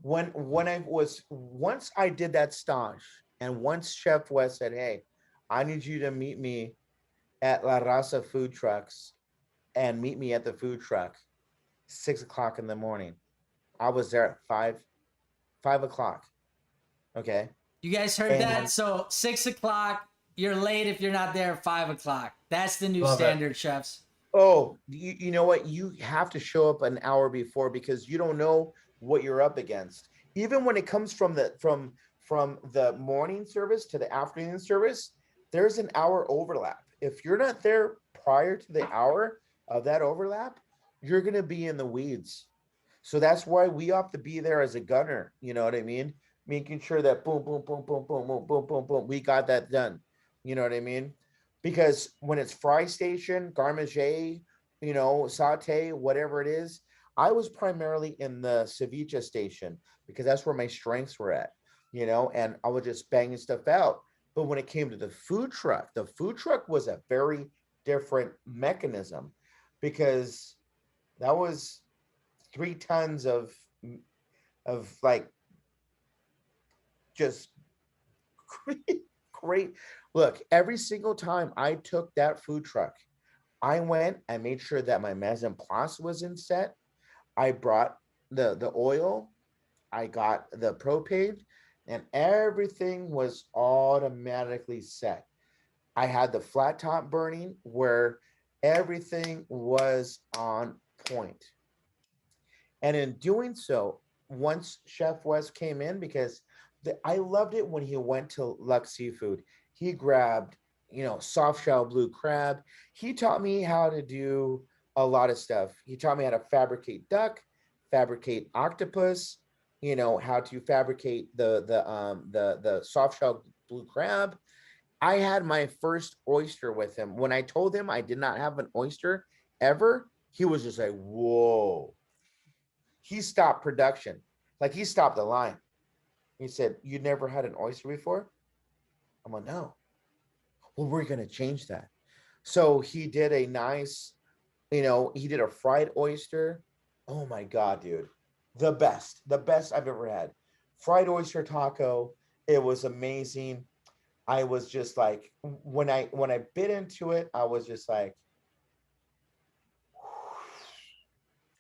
When I was, once I did that stage, and once Chef West said, "Hey, I need you to meet me at La Raza Food Trucks and meet me at the food truck 6 o'clock in the morning." I was there at 5 o'clock. Okay. You guys heard that? And So 6 o'clock, you're late if you're not there at 5 o'clock. That's the new Love it. standard, chefs. oh, you know what? You have to show up an hour before, because you don't know what you're up against. Even when it comes from the morning service to the afternoon service, there's an hour overlap. If you're not there prior to the hour of that overlap, you're gonna be in the weeds. So that's why we have to be there as a gunner. You know what I mean? Making sure that boom, boom, boom, boom, boom, boom, boom, boom, boom, we got that done. You know what I mean? Because when it's fry station, garmager, saute, whatever it is, I was primarily in the ceviche station, because that's where my strengths were at, and I was just banging stuff out. But when it came to the food truck was a very different mechanism, because that was 3 tons of like just great, great. Look, every single time I took that food truck, I went and made sure that my mise en place was in set. I brought the oil, I got the propane, and everything was automatically set. I had the flat top burning where everything was on point. And in doing so, once Chef West came in, because I loved it when he went to Lux Seafood, he grabbed, soft shell blue crab. He taught me how to do a lot of stuff. He taught me how to fabricate duck, fabricate octopus, how to fabricate the soft shell blue crab. I had my first oyster with him. When I told him I did not have an oyster ever, he was just like, whoa. He stopped production. Like, he stopped the line. He said, "You never had an oyster before?" I'm like, "No." "Well, we're going to change that." So he did a nice, he did a fried oyster. Oh my God, dude. The best I've ever had. Fried oyster taco. It was amazing. I was just like, when I bit into it, I was just like,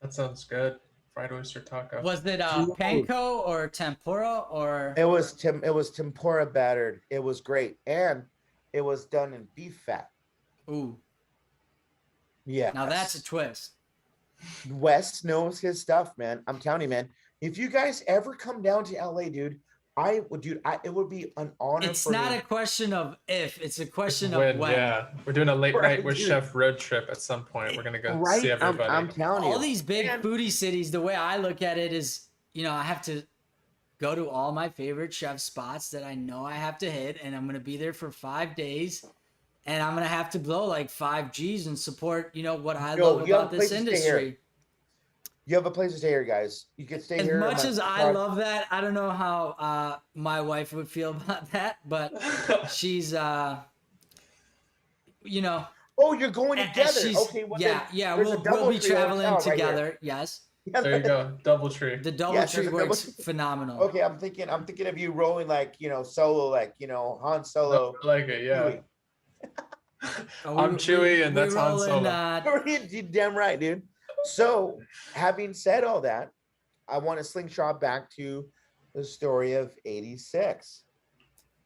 That sounds good. Fried oyster taco. Was it dude. panko or tempura or? It was tempura battered. It was great, and it was done in beef fat. Ooh, Yeah. now that's a twist. Wes knows his stuff, man. I'm telling you, man. If you guys ever come down to LA, dude, it would be an honor. It's for not me. a question of if, it's a question of When, when. yeah, we're doing a late Right, night with dude. Chef road trip at some point. We're gonna go Right? see everybody. I'm telling you. All these big And- foodie cities, the way I look at it is, I have to go to all my favorite chef spots that I know I have to hit, and I'm going to be there for 5 days, and I'm going to have to blow like 5 G's and support, what I Yo, love you have about a this place to stay here. industry. You have a place to stay here, guys. You can stay As here. much as I love that, I don't know how my wife would feel about that, but she's, Oh, you're going together. she's, Okay. Well, yeah, there's a we'll be DoubleTree traveling hotel right here. together. Yes. There you go, DoubleTree. The Yes, there's DoubleTree a works Double- phenomenal. Okay, I'm thinking of you rolling like, solo, like, Han Solo. I like it, yeah. I'm Chewie, and that's Han Solo. You're damn right, dude. So, having said all that, I want to slingshot back to the story of 86.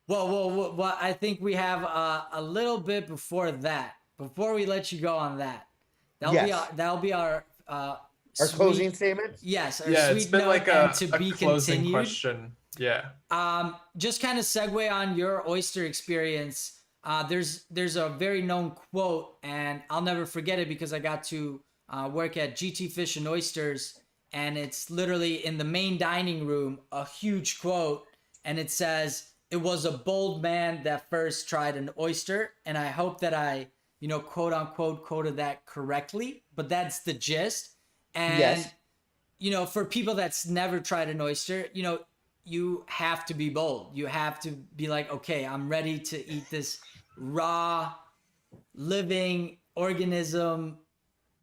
Well, I think we have a little bit before that. Before we let you go on that, that'll be our Our sweet- closing statement? Yes, our Yeah, sweet it's been note, like and a to be closing continued. question. Yeah. Just kind of segue on your oyster experience. There's a very known quote, and I'll never forget it because I got to work at GT Fish and Oysters, and it's literally in the main dining room, a huge quote, and it says, "It was a bold man that first tried an oyster," and I hope that I, quote unquote, quoted that correctly, but that's the gist. And Yes. for people that's never tried an oyster, you have to be bold. You have to be like, okay, I'm ready to eat this raw, living organism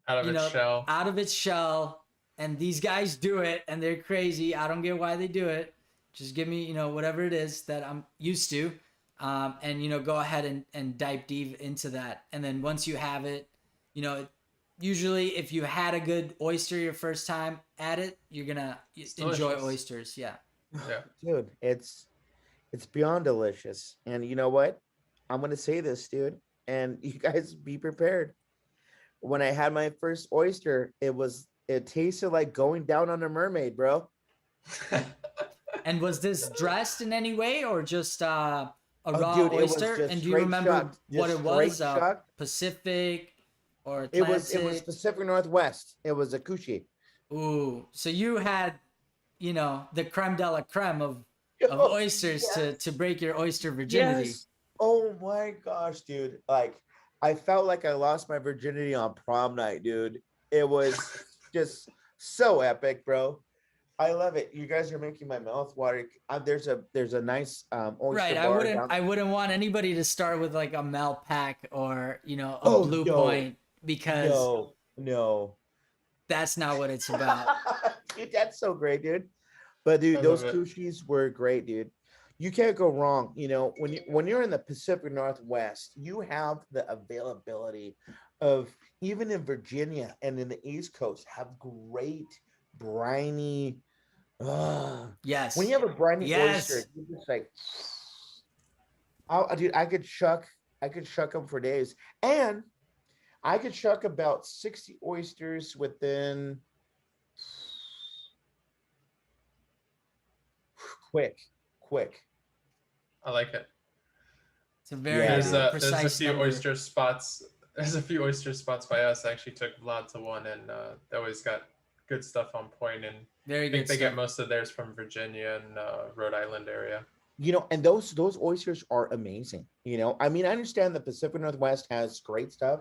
Out of its shell. out of its shell. And these guys do it, and they're crazy. I don't get why they do it. Just give me, whatever it is that I'm used to, and go ahead and dive deep into that. And then once you have it, usually if you had a good oyster your first time at it, you're gonna enjoy delicious. oysters. Yeah. Yeah. Dude, it's beyond delicious. And you know what? I'm gonna say this, dude, and you guys be prepared. When I had my first oyster, it tasted like going down on a mermaid, bro. And was this dressed in any way or just a raw dude, it was oyster? just And do you straight remember shucked, what just it was? straight shucked. Pacific or It Atlantic? was Pacific Northwest. It was a coochie. Ooh, so you had, the creme de la creme of Oh, oysters yes. to break your oyster virginity. Yes. Oh my gosh, dude. Like, I felt like I lost my virginity on prom night, dude. It was just so epic, bro. I love it. You guys are making my mouth water. There's a nice oyster Right, bar I down- wouldn't want anybody to start with like a Mel Pack or a Oh, Blue no. Point, because No. that's not what it's about. Dude, that's so great, dude. But dude, I those love it. coochies were great, dude. You can't go wrong. When you're in the Pacific Northwest, you have the availability of, even in Virginia and in the East Coast, have great briny. Yes. When you have a briny Yes. oyster, you're just like, dude, I could chuck I could shuck them for days, and I could shuck about 60 oysters within quick, quick. I like it. It's a very Yeah, There's dude. a precise few number. oyster spots. There's a few oyster spots by us. I actually took Vlad to one, and they always got good stuff on point. And Very I think good they stuff. get most of theirs from Virginia and Rhode Island area. You know, and those oysters are amazing. You know, I mean, I understand the Pacific Northwest has great stuff,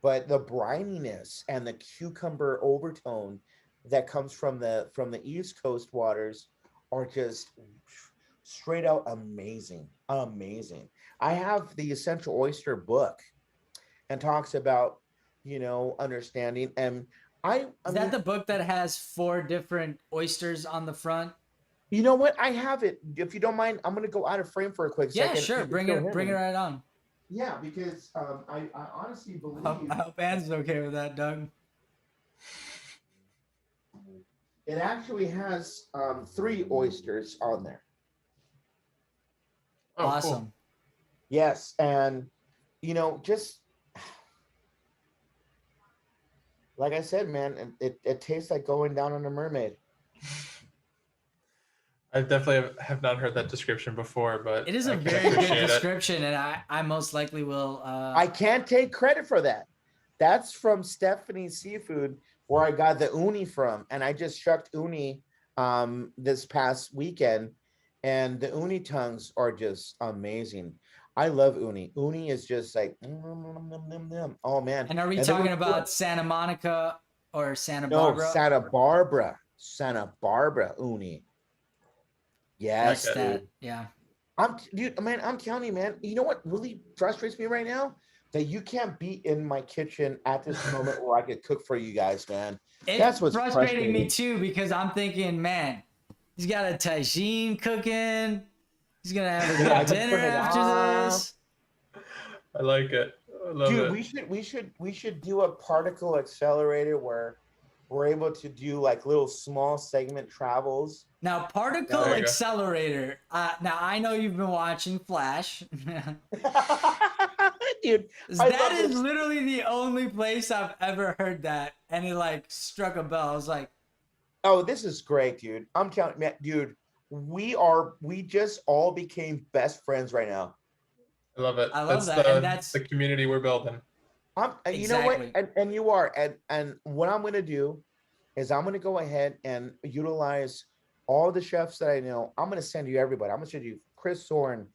but the brininess and the cucumber overtone that comes from the East Coast waters are just straight out amazing, amazing. I have the Essential Oyster book and talks about, you know, understanding. And I Is mean, that the book that has 4 different oysters on the front? you know what? I have it. If you don't mind, I'm gonna go out of frame for a quick Yeah, second. sure. You can Bring still it. hear Bring it me. right on. Yeah, because I honestly believe I hope Anne's okay with that, Doug. it actually has 3 oysters on there. Oh, Awesome. cool. Yes, and you know, just like I said, man, it tastes like going down on a mermaid. I definitely have not heard that description before, but It is I a can very good appreciate it. description, and I most likely will. I can't take credit for that. That's from Stephanie Seafood, where I got the uni from, and I just shucked uni this past weekend, and the uni tongues are just amazing. I love uni. Uni is just like oh man. And are we And then talking about Santa Monica or Santa no Barbara? Santa Barbara uni. Yes, That's Okay. that. dude. Yeah. I'm telling you, man. You know what really frustrates me right now? That you can't be in my kitchen at this moment where I could cook for you guys, man. That's It's what's frustrating me frustrating. too because I'm thinking, man, he's got a tagine cooking. He's gonna have a Yeah, I good can dinner turn it after off. this. I like it. I love Dude, it. we should do a particle accelerator where we're able to do like little small segment travels. Now, particle There you go. accelerator. Now I know you've been watching Flash. Dude, I That love is this. literally the only place I've ever heard that, and it like struck a bell. I was like, Oh, this is great, dude. I'm telling man, dude, we just all became best friends right now. I love it. I love That's that, and that's the community we're building. You know what? Exactly. And you are. And what I'm gonna do is I'm gonna go ahead and utilize all the chefs that I know. I'm gonna send you everybody. I'm gonna send you Chris Soren,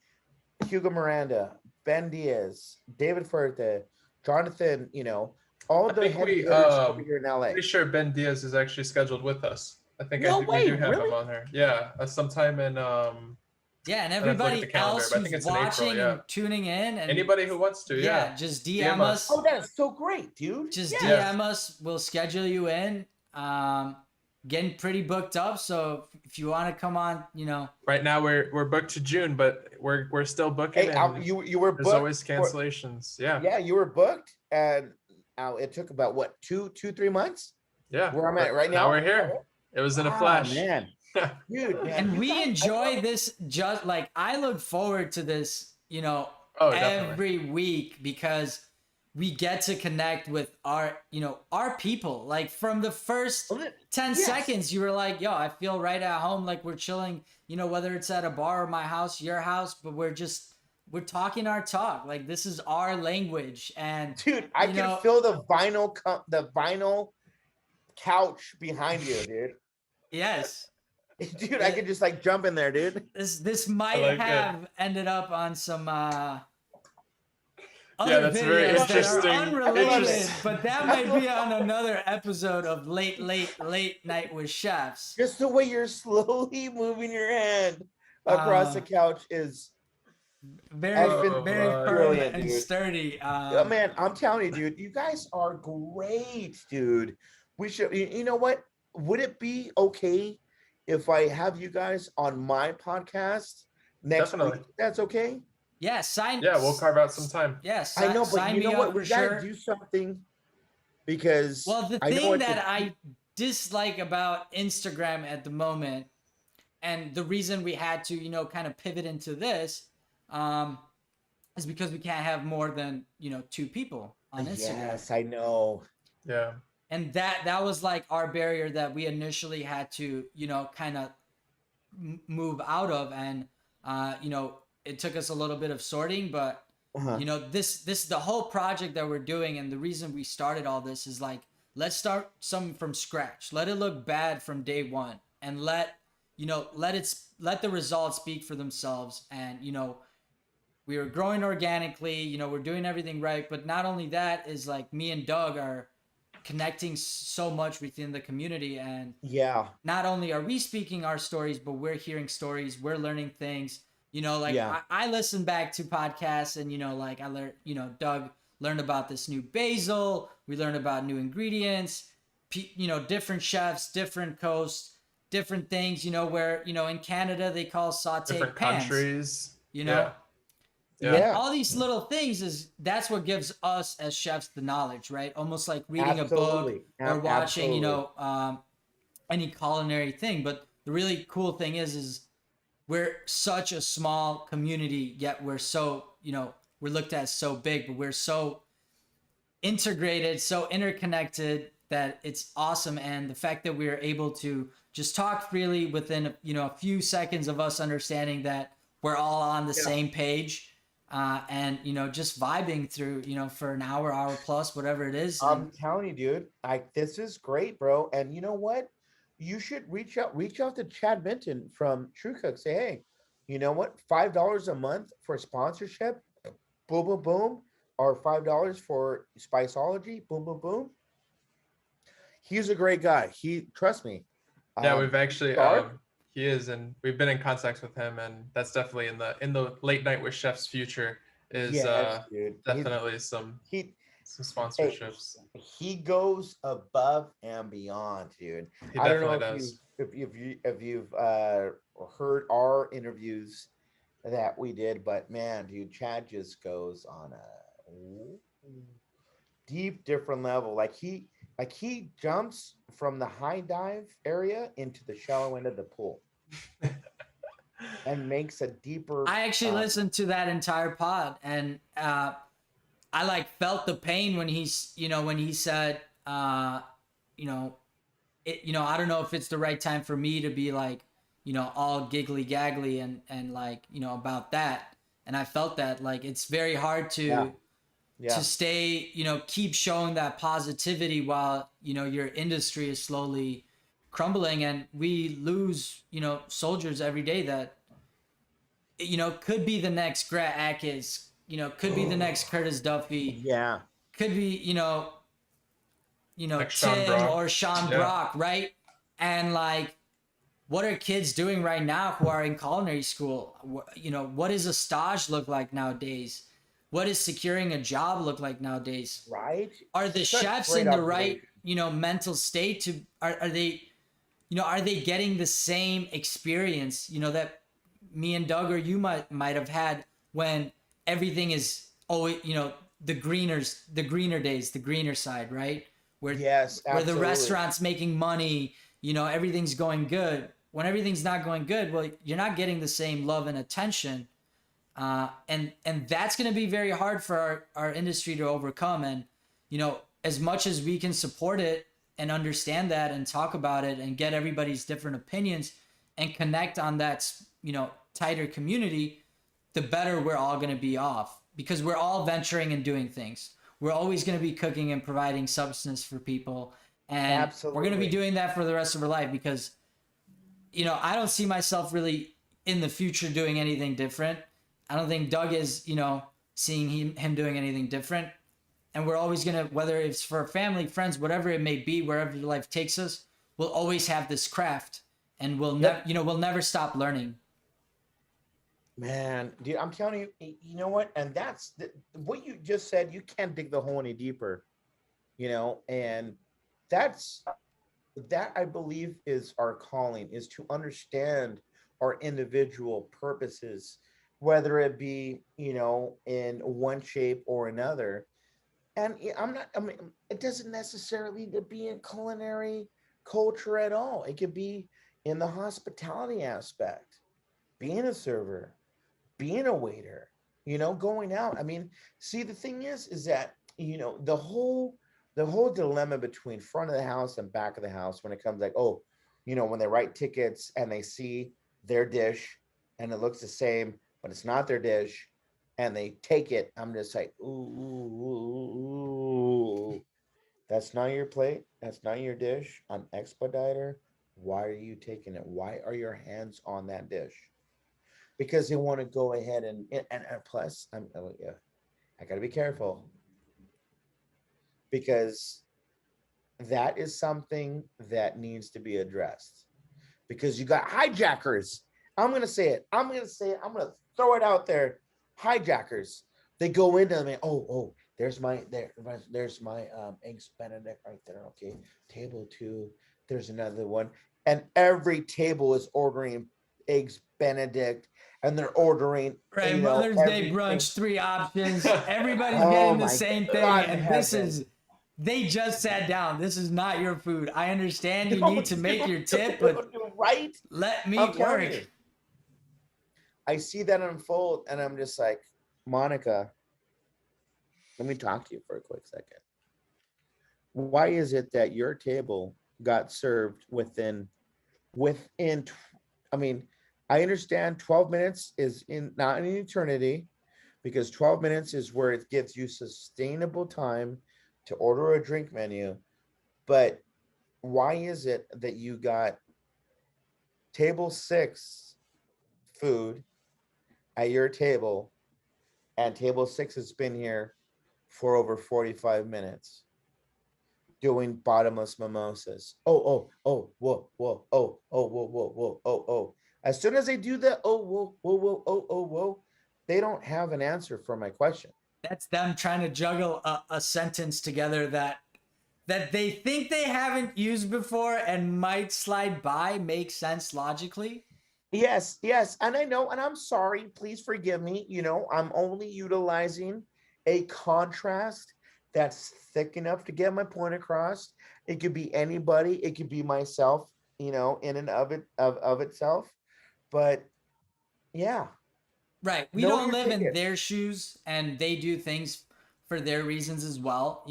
Hugo Miranda, Ben Diaz, David Furte, Jonathan, you know, all I the think heavy we hitters over here in LA. pretty sure Ben Diaz is actually scheduled with us. I think No we way, do have really? him on here. Yeah, sometime in yeah, and I'd have to look at the everybody calendar, else but I think who's it's in April, watching yeah. and tuning in, and Anybody who wants to, yeah. just DM DM us. Oh, that is so great, dude. Just Yes. DM us. We'll schedule you in. Getting pretty booked up, so if you want to come on, you know. Right now we're booked to June, but we're still booking. Hey, And you were there's booked. always cancellations. Yeah. Yeah, you were booked, and it took about what 3 months. Yeah. Where I'm at but right now. Now we're here. It was in a Wow, flash. man. Dude, man, And you we guys- enjoy this. Just like I look forward to this, you know, Oh, definitely. every week because we get to connect with our, you know, our people. Like from the first 10 Yes. seconds, you were like, yo, I feel right at home. Like we're chilling, you know, whether it's at a bar or my house, your house, but we're talking our talk. Like this is our language. And Dude, I you can know- feel the vinyl couch behind you, dude. yes, Dude, I could just like jump in there, dude. this might like it. have ended up on some other that's very videos that interesting. are unrelated, Interesting. but that might be on another episode of Late Night with Chefs. Just the way you're slowly moving your hand across the couch is Very, That's been very firm brilliant, and dude. sturdy. oh, man, I'm telling you, dude, you guys are great, dude. We should you know what? Would it be okay if I have you guys on my podcast next Definitely. week? That's okay. Yeah, sign. Yeah, we'll carve out some time. Yeah, I know, but sign you me know up what? for We gotta sure. do something because Well, the I know thing it's that I dislike about Instagram at the moment, and the reason we had to, you know, kind of pivot into this, is because we can't have more than, 2 people on Instagram. Yes, I know. Yeah. And that was like our barrier that we initially had to, kind of move out of. And it took us a little bit of sorting, but Uh-huh. this the whole project that we're doing, and the reason we started all this is like, let's start something from scratch, let it look bad from day one, and let the results speak for themselves. And we were growing organically, we're doing everything right. But not only that, is like me and Doug are connecting so much within the community. And Yeah, not only are we speaking our stories, but we're hearing stories, we're learning things. Like yeah, I listen back to podcasts, and like I learned, Doug learned about this new basil. We learned about new ingredients, different chefs, different coasts, different things. Where in Canada they call sauteed Different pans. countries. You know, Yeah. and yeah. all these little things that's what gives us as chefs the knowledge, right? Almost like reading a book Absolutely. or watching, Absolutely. any culinary thing. But the really cool thing is we're such a small community, yet we're so, we're looked at as so big, but we're so integrated, so interconnected, that it's awesome. And the fact that we are able to just talk freely within, a few seconds of us understanding that we're all on the Yeah. same page, and just vibing through, for an hour plus, whatever it is. And I'm telling you, dude, this is great, bro. And you know what? You should reach out to Chad Minton from True Cook. Say, hey, you know what? $5 a month for sponsorship, boom, boom, boom, or $5 for Spiceology, boom, boom, boom. He's a great guy. He trust me. Yeah, we've actually Start. he is, and we've been in contact with him, and that's definitely in the late night with chef's future is Yes, dude. definitely some He hey, sponsorships. he goes above and beyond, dude. He I don't know definitely if you does. if you've heard our interviews that we did, but man, dude, Chad just goes on a deep different level. Like he jumps from the high dive area into the shallow end of the pool and makes a deeper I actually listened to that entire pod, and I like felt the pain when when he said, you know, I don't know if it's the right time for me to be like, all giggly gaggly and like, about that. And I felt that like it's very hard yeah, to yeah, stay, keep showing that positivity while, your industry is slowly crumbling, and we lose, soldiers every day that, could be the next Grat Atkins, could be the next Curtis Duffy, yeah, could be, Like Sean Tim Brock. or Sean Yeah. Brock, right? And like, what are kids doing right now who are in culinary school? What does a stage look like nowadays? What does securing a job look like nowadays? right. Are the Such chefs great in the right, observation. mental state to, are they, are they getting the same experience, that me and Doug or you might have had when everything is always, the greener days, the greener side, right? Where Yes, where the absolutely. restaurant's making money, everything's going good. When everything's not going good, well, you're not getting the same love and attention, and that's going to be very hard for our industry to overcome. And as much as we can support it and understand that and talk about it and get everybody's different opinions and connect on that tighter community, the better we're all going to be off, because we're all venturing and doing things. We're always going to be cooking and providing substance for people, and we're going to be Absolutely. doing that for the rest of our life. Because I don't see myself really in the future doing anything different. I don't think Doug is, seeing him doing anything different. And we're always going to, whether it's for family, friends, whatever it may be, wherever life takes us, we'll always have this craft, and we'll never, Yep. we'll never stop learning. Man, dude, I'm telling you, you know what? And what you just said. You can't dig the hole any deeper, and that's that I believe is our calling, is to understand our individual purposes, whether it be, in one shape or another. And I mean, it doesn't necessarily need to be in culinary culture at all. It could be in the hospitality aspect, being a server, being a waiter. going out. I mean, see, the thing is that, the whole dilemma between front of the house and back of the house when it comes like, oh, when they write tickets and they see their dish and it looks the same, but it's not their dish, and they take it, I'm just like, ooh, that's not your plate. That's not your dish. I'm expediter. Why are you taking it? Why are your hands on that dish? Because they want to go ahead and plus, yeah, I got to be careful because that is something that needs to be addressed. Because you got hijackers. I'm gonna say it. I'm gonna throw it out there. Hijackers. They go into them and there's my eggs Benedict right there. Okay, table 2. There's another one, and every table is ordering eggs Benedict, and they're ordering Right, Mother's Day everything. brunch, 3 options. Everybody's Oh getting the my same thing, God in and this heaven. is they just sat down. This is not your food. I understand you No, need to make your tip, but right? let me I'm telling work. you. I see that unfold, and I'm just like, Monica, let me talk to you for a quick second. Why is it that your table got served within I mean, I understand 12 minutes is not an eternity, because 12 minutes is where it gives you sustainable time to order a drink menu. But why is it that you got table 6 food at your table, and table 6 has been here for over 45 minutes doing bottomless mimosas? Whoa, whoa, whoa. As soon as they do that, whoa, they don't have an answer for my question. That's them trying to juggle a sentence together that they think they haven't used before and might slide by, make sense logically. Yes, and I know, and I'm sorry, please forgive me. I'm only utilizing a contrast that's thick enough to get my point across. It could be anybody, it could be myself, in and of itself. But yeah, Right. We know don't your live in ticket. their shoes and they do things for their reasons as well.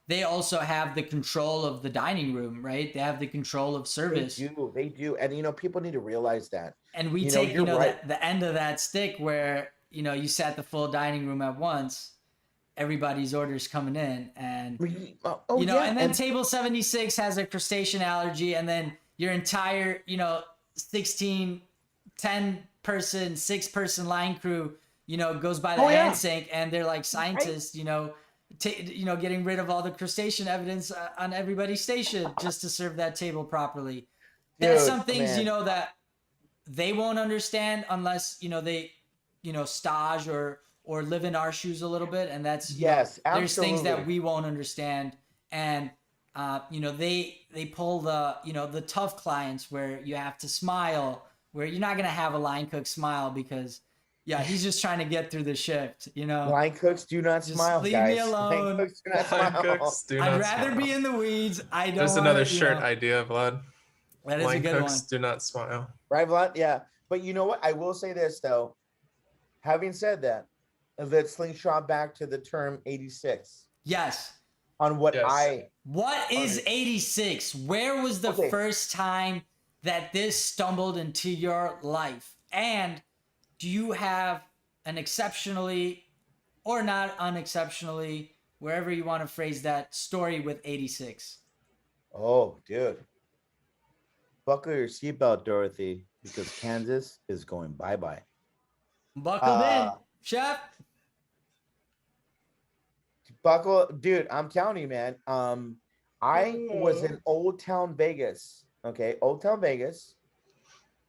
They also have the control of the dining room, right? They have the control of They service. do, they do, and people need to realize that. And we take, You're right. the end of that stick where, you sat the full dining room at once, everybody's orders coming in, and Yeah, and then and table 76 has a crustacean allergy, and then your entire 16 10-person 6-person line crew goes by the hand yeah, sink, and they're like right, scientists, getting rid of all the crustacean evidence on everybody's station just to serve that table properly. That's dude, some things man. that they won't understand unless they stage or live in our shoes a little bit, and that's Yes, there's things that absolutely. we won't understand. And they pull the tough clients where you have to smile, where you're not gonna have a line cook smile because he's just trying to get through the shift. Line cooks do not Just smile, leave me guys. Line alone. cooks do not Line smile. cooks do I'd not rather be smile. in the weeds. I don't There's want another to. shirt idea, Vlad. That is a Line good cooks one. do not smile. Right, Vlad? Yeah. But you know what? I will say this, though. Having said that, let's slingshot back to the term 86 Yes. on what Yes. What is Okay. 86? Where was the Okay. first time that this stumbled into your life? And do you have an exceptionally or not unexceptionally, wherever you want to phrase that, story with 86? Oh, dude. Buckle your seatbelt, Dorothy, because Kansas is going bye-bye. Buckled in, Uh, chef. dude, I'm telling you, man. I was in Old Town Vegas. Okay, Old Town Vegas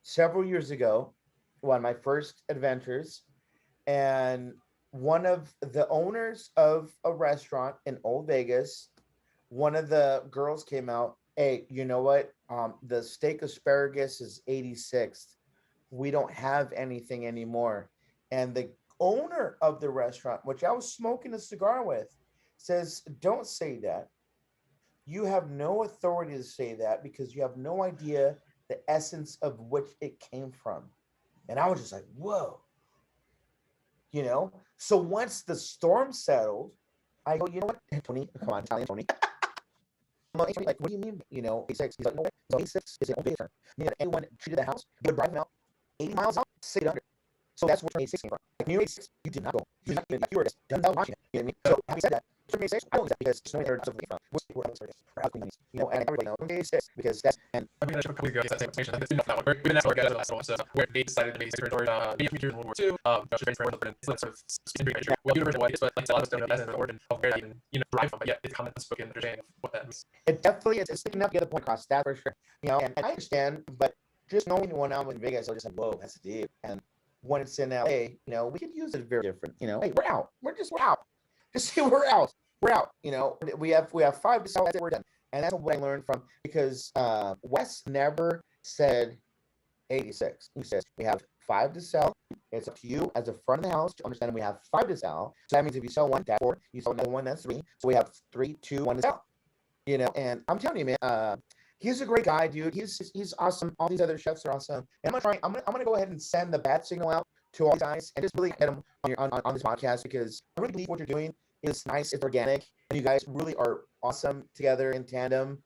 several years ago, one of my first adventures, and one of the owners of a restaurant in Old Vegas, one of the girls came out, hey, you know what? The steak asparagus is 86th. We don't have anything anymore. And the owner of the restaurant, which I was smoking a cigar with, says, don't say that. You have no authority to say that because you have no idea the essence of which it came from. And I was just like, whoa. So once the storm settled, I go, you know what, Tony, come on, Italian Tony. Like, what do you mean, 86? He's like, no, so 86 is the only turn. Anyone treated the house, you would drive them out 80 miles out, 600. So that's where 86 came from. Like, when you were 86, you did not go. You did not even, you were just done without watching it. You know what I mean? So having said that, from 86, I don't that because there's no way to from. We're else and everybody knows 86 because that's and I mean, a couple of weeks ago, that same information. I think it's that one. We've been asked to get the last one, so where they decided to be territory, be in World War II, just for sort of well, universal what it is, but like a lot of us don't know that in the origin of where they even derive from, but yet it's common spoken understanding of what that means. it definitely is. It's sticking up to get the point across. That for sure. And I understand, but just knowing when I'm in Vegas, I'm just like, whoa, that's deep. And when it's in LA, we could use it very different. Hey, we're out. We're out. Just say we're out. We're out. We have 5 to sell. That's it. We're done. And that's what I learned from because Wes never said 86. He says we have 5 to sell. It's up to you as a front of the house to understand we have 5 to sell. So that means if you sell one, that's 4. You sell another one, that's 3. So we have 3, 2, 1 to sell. And I'm telling you, man, he's a great guy, dude. He's awesome. All these other chefs are awesome. And I'm gonna go ahead and send the bat signal out to all these guys and just really get them on this podcast because I really believe what you're doing is nice. It's organic, and you guys really are awesome together in tandem.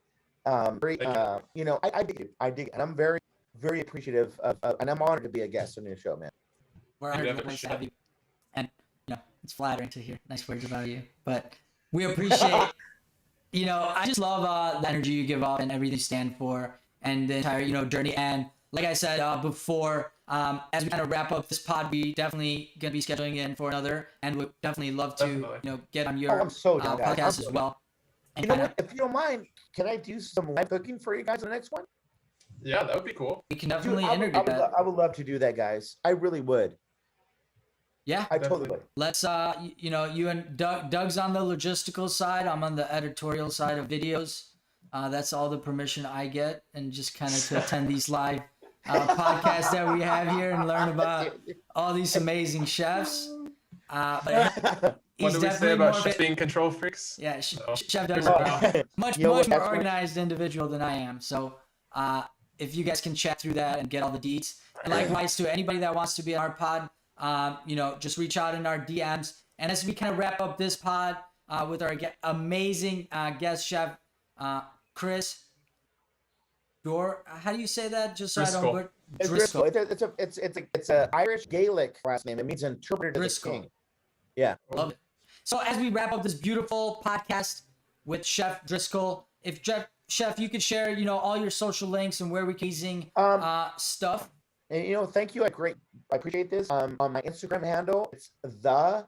I dig it. I dig it, and I'm very, very appreciative of and I'm honored to be a guest on your show, man. We're honored to have you, and it's flattering to hear nice words about you. But we appreciate. I just love the energy you give off and everything you stand for, and the entire journey. And like I said before, as we kind of wrap up this pod, we definitely gonna be scheduling in for another, and we'd definitely love to get on your I'm so down, podcast as well. And if you don't mind, can I do some live cooking for you guys on the next one? Yeah, that would be cool. We can definitely integrate that. I would love to do that, guys. I really would. Yeah, I totally would. Let's you and Doug's on the logistical side. I'm on the editorial side of videos. That's all the permission I get, and just kind of to attend these live podcasts that we have here and learn about all these amazing chefs. But what do we say about chefs being control freaks? Yeah, Chef Doug's a much more organized individual than I am. So if you guys can chat through that and get all the deets, and likewise to anybody that wants to be on our pod. Just reach out in our DMs. And as we kind of wrap up this pod with our amazing guest chef, Chris how do you say that? Just so Driscoll. I don't Driscoll. It's a Irish Gaelic last name. It means interpreter to the king. Yeah. Love it. So as we wrap up this beautiful podcast with Chef Driscoll, if Chef, you could share, all your social links and where we can using stuff. And thank you. I appreciate this. On my Instagram handle, it's the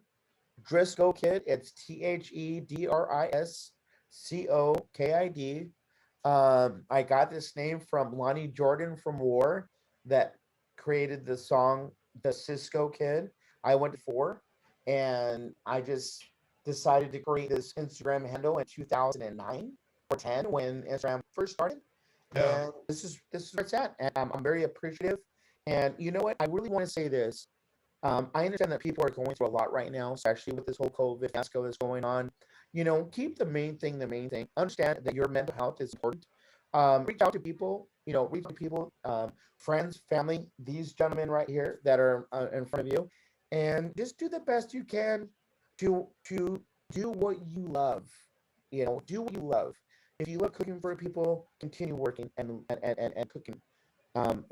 Driscoll Kid. It's TheDriscoKid. I got this name from Lonnie Jordan from War that created the song The Cisco Kid. I went to 4 and I just decided to create this Instagram handle in 2009 or 10 when Instagram first started. Yeah. And this is where it's at. And I'm very appreciative. And you know what? I really want to say this. I understand that people are going through a lot right now, especially with this whole COVID fiasco that's going on. Keep the main thing. Understand that your mental health is important. Reach out to people, friends, family, these gentlemen right here that are in front of you, and just do the best you can to do what you love. Do what you love. If you love cooking for people, continue working and cooking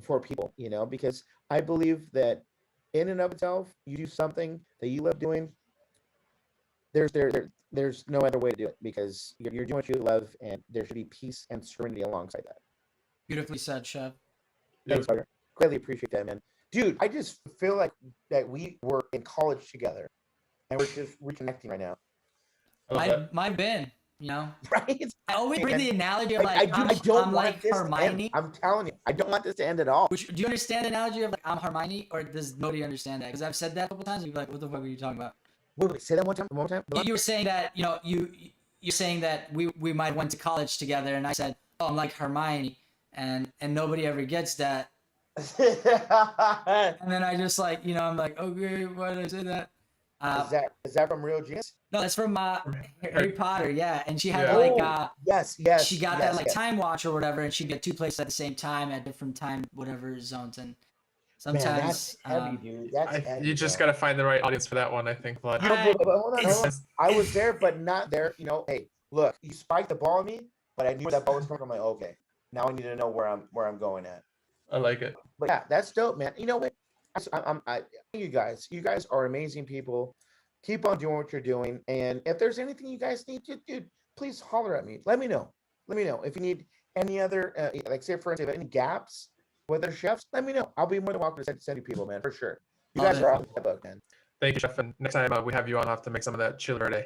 for people, because I believe that in and of itself, you do something that you love doing. There's no other way to do it because you're doing what you love, and there should be peace and serenity alongside that. Beautifully said, Chef. Thanks, brother. Greatly appreciate that, man. Dude, I just feel like that we were in college together, and we're just reconnecting right now. My Ben. Right? I always bring the analogy of I'm like Hermione. I'm telling you, I don't want this to end at all. Do you understand the analogy of I'm Hermione, or does nobody understand that? Because I've said that a couple times, and you're like, "What the fuck are you talking about?" Wait, say that one more time. You were saying that you're saying that we might went to college together, and I said, "Oh, I'm like Hermione," and nobody ever gets that. And then I just I'm like, okay, why did I say that? Is that from Real Genius? No, that's from Harry Potter, yeah. And she had yes. She got that time watch or whatever, and she'd get 2 places at the same time at different time, whatever zones. And Man, that's Sometimes, heavy, dude. That's heavy, You just bro. got to find the right audience for that one, I think, Vlad. You know, but hold on, hold on. it's- I was there, but not there. You know, hey, look, you spiked the ball on me, but I knew where that ball was coming from. I'm like, okay, now I need to know where I'm going at. I like it. But yeah, that's dope, man. You know what? You guys are amazing people. Keep on doing what you're doing, and if there's anything you guys need, dude, please holler at me. Let me know. Let me know if you need any other, like say for instance, any gaps with other chefs. Let me know. I'll be more than welcome to send you people, man, for sure. You Love guys it. are off the book, man. Thank you, Chef. And next time we have you on, I'll have to make some of that chili verde.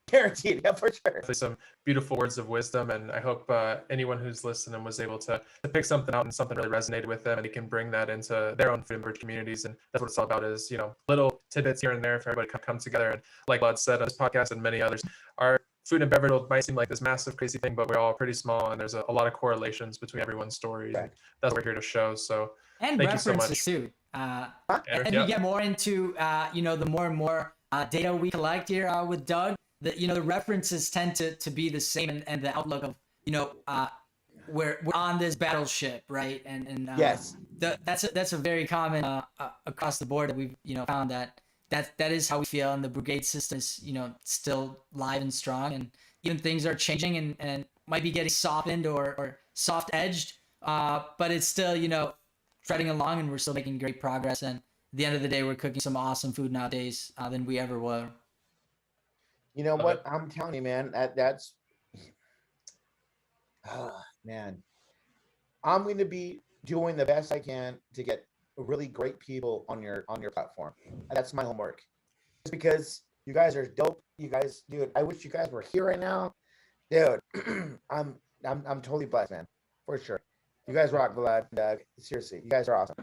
Guaranteed, yeah, for sure. Definitely some beautiful words of wisdom, and I hope anyone who's listening was able to pick something out and something really resonated with them, and they can bring that into their own food and beverage communities. And that's what it's all about, is little tidbits here and there for everybody to come together. And like Vlad said on this podcast and many others, our food and beverage might seem like this massive crazy thing, but we're all pretty small, and there's a lot of correlations between everyone's stories. Right. And that's what we're here to show. So and thank you so references much. too. And Yeah. you get more into the more and more data we collect here with Doug. The references tend to be the same, and the outlook of we're on this battleship, right? And Yes. that's a very common across the board that we've found that is how we feel, and the brigade system is still live and strong, and even things are changing and might be getting softened or soft edged, but it's still treading along, and we're still making great progress. And at the end of the day, we're cooking some awesome food nowadays than we ever were. You know what? I'm telling you, man, that's man. I'm going to be doing the best I can to get really great people on your platform. That's my homework. It's because you guys are dope. You guys, dude, I wish you guys were here right now. Dude, I'm totally blessed, man. For sure. You guys rock, Vlad, Doug. Seriously, you guys are awesome.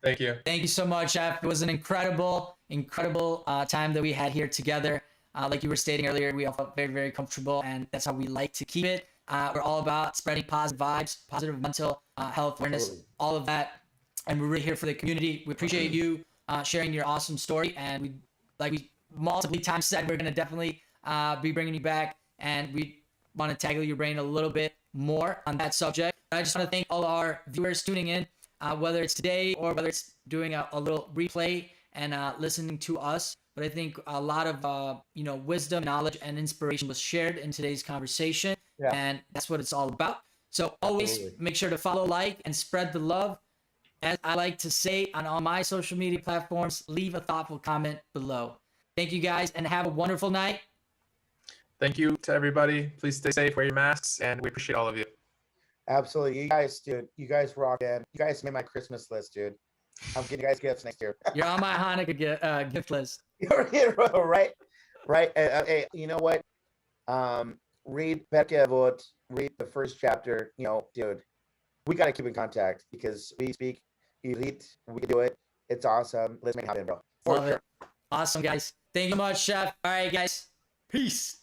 Thank you. Thank you so much, Chef. It was an incredible time that we had here together. Like you were stating earlier, we all felt very, very comfortable, and that's how we like to keep it. We're all about spreading positive vibes, positive mental health awareness, Totally. all of that. And we're really here for the community. We appreciate you sharing your awesome story. And we multiple times said, we're going to definitely be bringing you back. And we want to tackle your brain a little bit more on that subject. I just want to thank all our viewers tuning in, whether it's today or whether it's doing a little replay and listening to us. But I think a lot of wisdom, knowledge, and inspiration was shared in today's conversation, and that's what it's all about. So always make sure to follow, like, and spread the love. As I like to say on all my social media platforms, leave a thoughtful comment below. Thank you guys, and have a wonderful night. Thank you to everybody. Please stay safe, wear your masks, and we appreciate all of you. Absolutely. You guys, dude, you guys rock, man. You guys made my Christmas list, dude. I'm getting you guys gifts next year. You're on my Hanukkah gift list. Right. Hey, you know what? Read Beckevot, read the first chapter. Dude, we got to keep in contact because we speak elite. We can do it. It's awesome. Let's make it happen, bro. For Love sure. it. Awesome, guys. Thank you much, Chef. All right, guys. Peace.